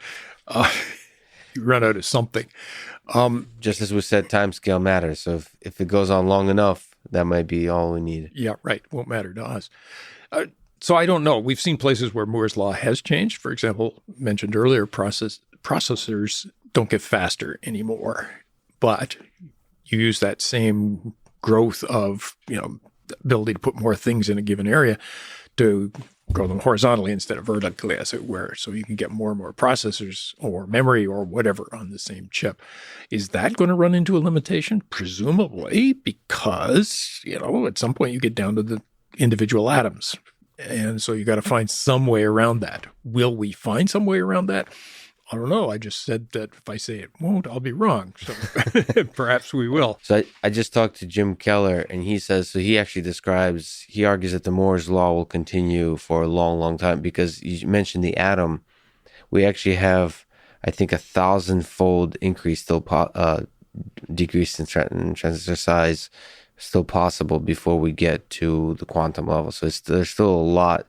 You run out of something. Just as we said, time scale matters. So if it goes on long enough, that might be all we need. Yeah, right. Won't matter to us. So I don't know. We've seen places where Moore's law has changed. For example, mentioned earlier, processors don't get faster anymore, but you use that same growth of, ability to put more things in a given area to grow them horizontally instead of vertically, as it were. So you can get more and more processors or memory or whatever on the same chip. Is that going to run into a limitation? Presumably, because, at some point you get down to the individual atoms. And so you got to find some way around that. Will we find some way around that? I don't know. I just said that if I say it won't, I'll be wrong. So perhaps we will. So I just talked to Jim Keller, and he says, so he argues that the Moore's law will continue for a long, long time, because you mentioned the atom. We actually have, I think, 1,000-fold increase decrease in transistor size still possible before we get to the quantum level. So there's still a lot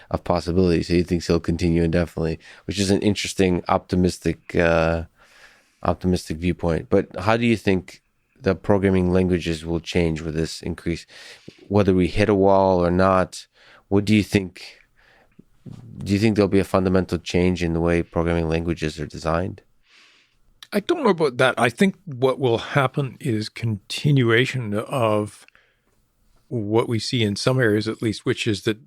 of possibilities. So he thinks he'll continue indefinitely, which is an interesting, optimistic viewpoint. But how do you think the programming languages will change with this increase? Whether we hit a wall or not, what do you think? Do you think there'll be a fundamental change in the way programming languages are designed? I don't know about that. I think what will happen is continuation of what we see in some areas, at least, which is that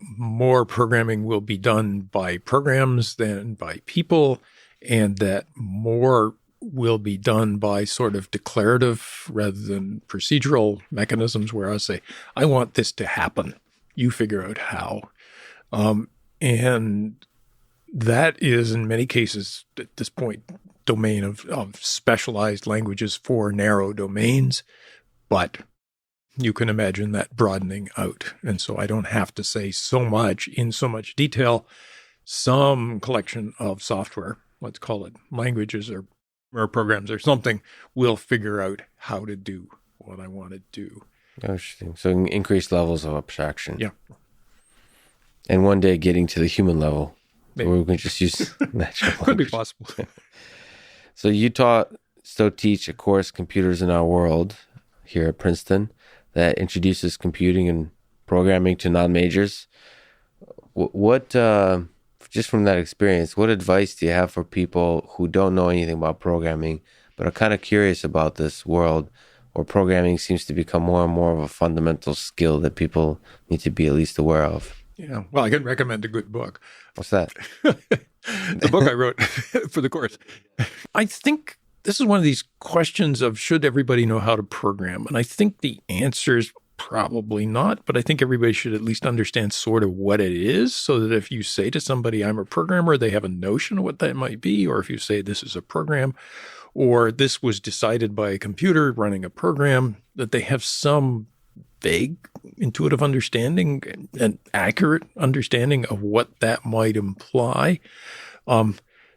more programming will be done by programs than by people, and that more will be done by sort of declarative rather than procedural mechanisms where I say, I want this to happen. You figure out how. And that is, in many cases, at this point, domain of specialized languages for narrow domains, but you can imagine that broadening out. And so I don't have to say so much in so much detail. Some collection of software, let's call it languages or programs or something, will figure out how to do what I want to do. Interesting. So increased levels of abstraction. Yeah. And one day getting to the human level, maybe. Where we can just use natural language. Could be possible. So you still teach a course, Computers in Our World, here at Princeton, that introduces computing and programming to non-majors. What just from that experience, what advice do you have for people who don't know anything about programming, but are kind of curious about this world where programming seems to become more and more of a fundamental skill that people need to be at least aware of? Yeah. Well, I can recommend a good book. What's that? The book I wrote for the course. I think this is one of these questions of should everybody know how to program? And I think the answer is probably not, but I think everybody should at least understand sort of what it is, so that if you say to somebody, I'm a programmer, they have a notion of what that might be. Or if you say this is a program, or this was decided by a computer running a program, that they have some vague intuitive understanding and accurate understanding of what that might imply.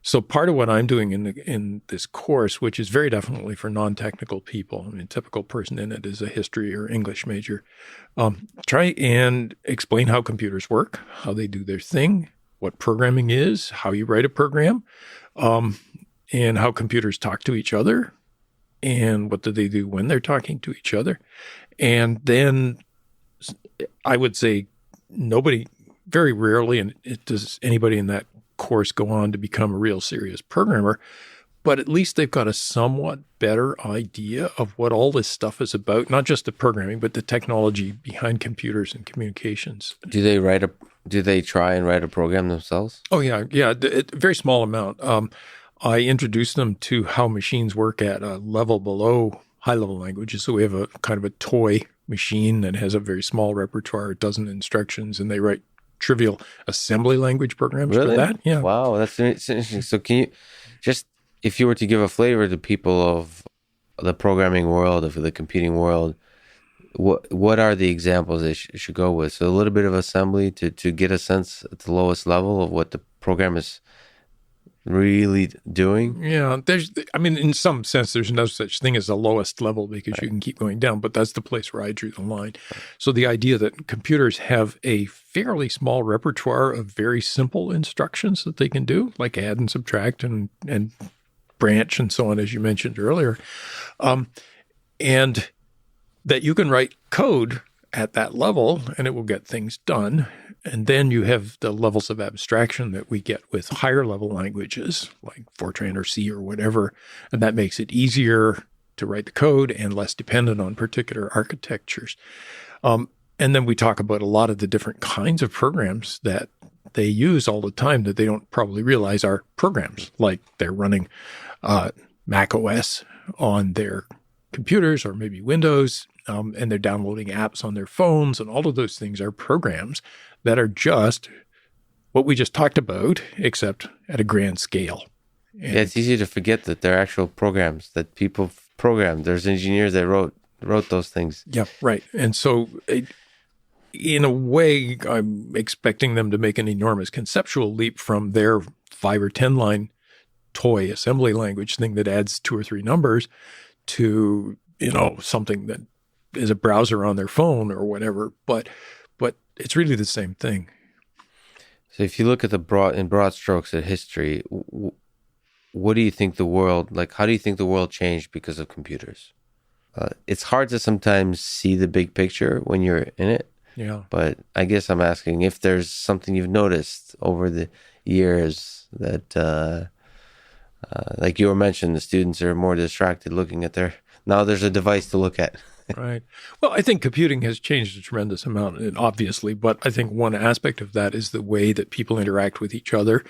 So part of what I'm doing in this course, which is very definitely for non-technical people, I mean, a typical person in it is a history or English major, try and explain how computers work, how they do their thing, what programming is, how you write a program, and how computers talk to each other, and what do they do when they're talking to each other. And then I would say very rarely, and does anybody in that course go on to become a real serious programmer, but at least they've got a somewhat better idea of what all this stuff is about, not just the programming, but the technology behind computers and communications. Do they try and write a program themselves? Oh, yeah. A very small amount. I introduced them to how machines work at a level below high-level languages. So we have a kind of a toy machine that has a very small repertoire, a dozen instructions, and they write trivial assembly language programs for that. Yeah. Wow, that's interesting. So can you just, if you were to give a flavor to people of the programming world, of the computing world, what are the examples they should go with? So a little bit of assembly to get a sense at the lowest level of what the program is really doing? Yeah, in some sense, there's no such thing as the lowest level, because you can keep going down, but that's the place where I drew the line. So the idea that computers have a fairly small repertoire of very simple instructions that they can do, like add and subtract and branch and so on, as you mentioned earlier, and that you can write code at that level and it will get things done. And then you have the levels of abstraction that we get with higher level languages like Fortran or C or whatever. And that makes it easier to write the code and less dependent on particular architectures. And then we talk about a lot of the different kinds of programs that they use all the time that they don't probably realize are programs, like they're running Mac OS on their computers or maybe Windows, and they're downloading apps on their phones, and all of those things are programs that are just what we just talked about, except at a grand scale. And yeah, it's easy to forget that they're actual programs that people programmed. There's engineers that wrote those things. Yeah, right. And so in a way, I'm expecting them to make an enormous conceptual leap from their 5 or 10 line toy assembly language thing that adds 2 or 3 numbers to, something that is a browser on their phone or whatever. But it's really the same thing. So if you look at in broad strokes at history, what do you think the world, how do you think the world changed because of computers? It's hard to sometimes see the big picture when you're in it. Yeah. But I guess I'm asking if there's something you've noticed over the years that, like you were mentioning, the students are more distracted looking at now there's a device to look at. Right. Well, I think computing has changed a tremendous amount, obviously, but I think one aspect of that is the way that people interact with each other,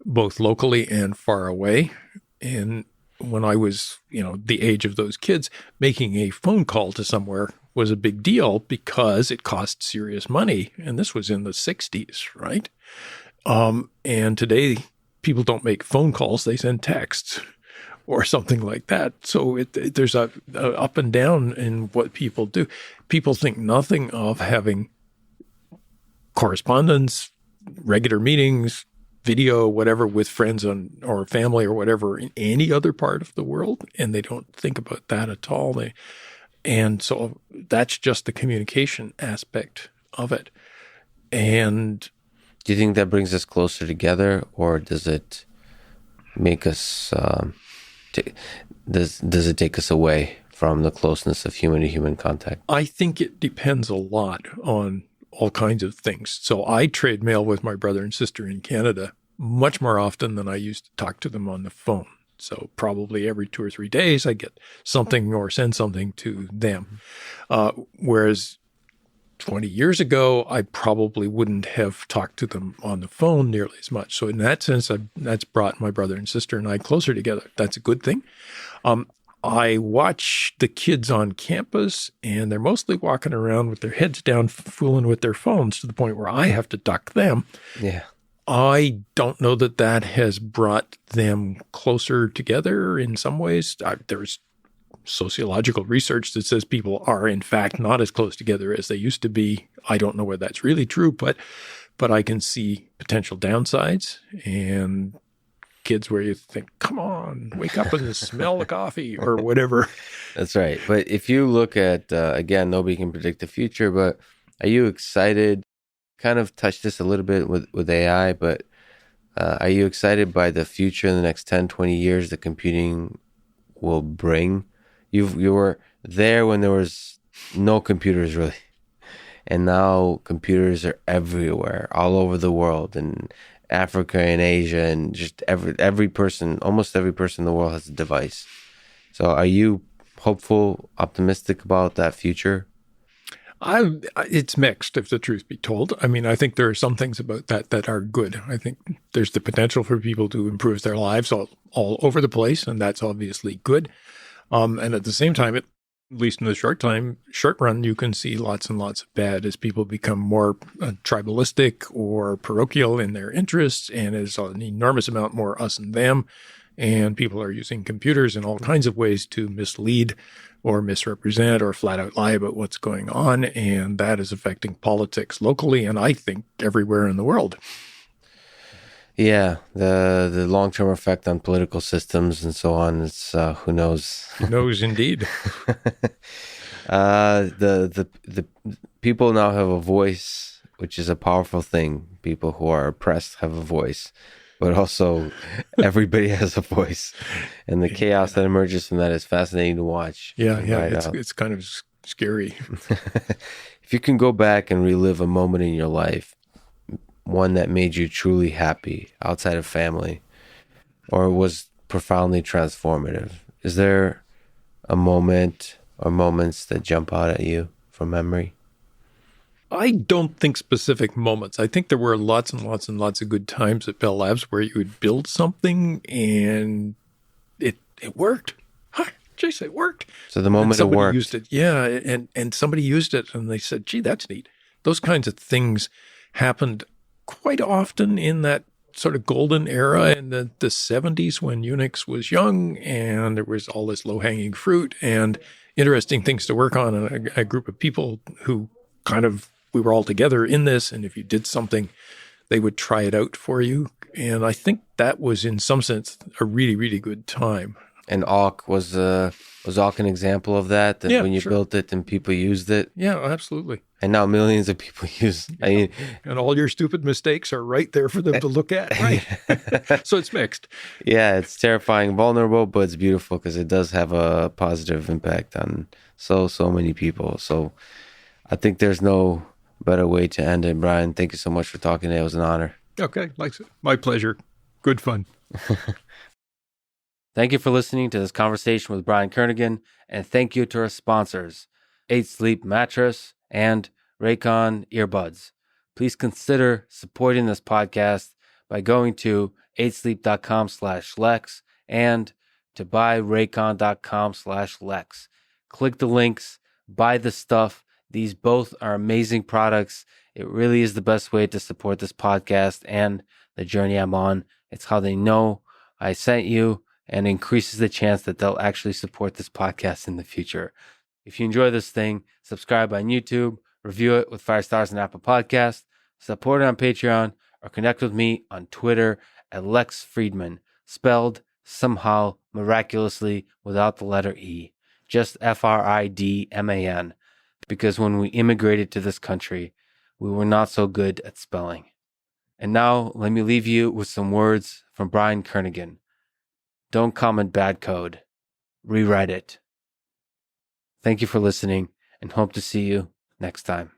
both locally and far away. And when I was, the age of those kids, making a phone call to somewhere was a big deal because it cost serious money. And this was in the 60s, right? And today, people don't make phone calls, they send texts or something like that. So there's a up and down in what people do. People think nothing of having correspondence, regular meetings, video, whatever, with friends or family or whatever in any other part of the world, and they don't think about that at all. And so that's just the communication aspect of it. And do you think that brings us closer together, or does it make us does it take us away from the closeness of human to human contact? I think it depends a lot on all kinds of things. So I trade mail with my brother and sister in Canada much more often than I used to talk to them on the phone. So probably every 2 or 3 days I get something or send something to them. Whereas 20 years ago, I probably wouldn't have talked to them on the phone nearly as much. So in that sense, that's brought my brother and sister and I closer together. That's a good thing. I watch the kids on campus, and they're mostly walking around with their heads down, fooling with their phones to the point where I have to duck them. Yeah. I don't know that that has brought them closer together in some ways. There's sociological research that says people are, in fact, not as close together as they used to be. I don't know whether that's really true, but I can see potential downsides. And kids where you think, come on, wake up and smell the coffee or whatever. That's right. But if you look at, again, nobody can predict the future, but are you excited? Kind of touched this a little bit with AI, but are you excited by the future in the next 10, 20 years that computing will bring? You were there when there was no computers really. And now computers are everywhere, all over the world, and Africa and Asia, and just every person, almost every person in the world has a device. So are you hopeful, optimistic about that future? It's mixed, if the truth be told. I mean, I think there are some things about that are good. I think there's the potential for people to improve their lives all over the place, and that's obviously good. And at the same time, at least in the short run, you can see lots and lots of bad as people become more tribalistic or parochial in their interests, and there's an enormous amount more us and them. And people are using computers in all kinds of ways to mislead or misrepresent or flat out lie about what's going on. And that is affecting politics locally and I think everywhere in the world. Yeah, the long-term effect on political systems and so on, it's who knows? Who knows indeed. The people now have a voice, which is a powerful thing. People who are oppressed have a voice, but also everybody has a voice. And the chaos that emerges from that is fascinating to watch. Yeah, it's kind of scary. If you can go back and relive a moment in your life, one that made you truly happy outside of family or was profoundly transformative, is there a moment or moments that jump out at you from memory? I don't think specific moments. I think there were lots and lots and lots of good times at Bell Labs where you would build something and it worked. Jeez, it worked. So the moment it worked. Used it. Yeah, and somebody used it and they said, gee, that's neat. Those kinds of things happened quite often in that sort of golden era in the 70s when Unix was young and there was all this low-hanging fruit and interesting things to work on, and a group of people who we were all together in this, and if you did something, they would try it out for you. And I think that was in some sense a really, really good time. And AWK was AWK an example of that? Yeah, when you sure. built it and people used it? Yeah, absolutely. And now millions of people use. Yeah. I mean, and all your stupid mistakes are right there for them to look at. Right. So it's mixed. Yeah, it's terrifying, vulnerable, but it's beautiful because it does have a positive impact on so many people. So I think there's no better way to end it. Brian, thank you so much for talking today. It was an honor. Okay, my pleasure. Good fun. Thank you for listening to this conversation with Brian Kernighan, and thank you to our sponsors, 8 Sleep Mattress and Raycon Earbuds. Please consider supporting this podcast by going to 8sleep.com/Lex and to buyraycon.com/Lex. Click the links, buy the stuff. These both are amazing products. It really is the best way to support this podcast and the journey I'm on. It's how they know I sent you and increases the chance that they'll actually support this podcast in the future. If you enjoy this thing, subscribe on YouTube, review it with 5 stars on Apple Podcasts, support it on Patreon, or connect with me on Twitter at Lex Friedman, spelled somehow miraculously without the letter E, just Fridman, because when we immigrated to this country, we were not so good at spelling. And now let me leave you with some words from Brian Kernighan. Don't comment bad code. Rewrite it. Thank you for listening and hope to see you next time.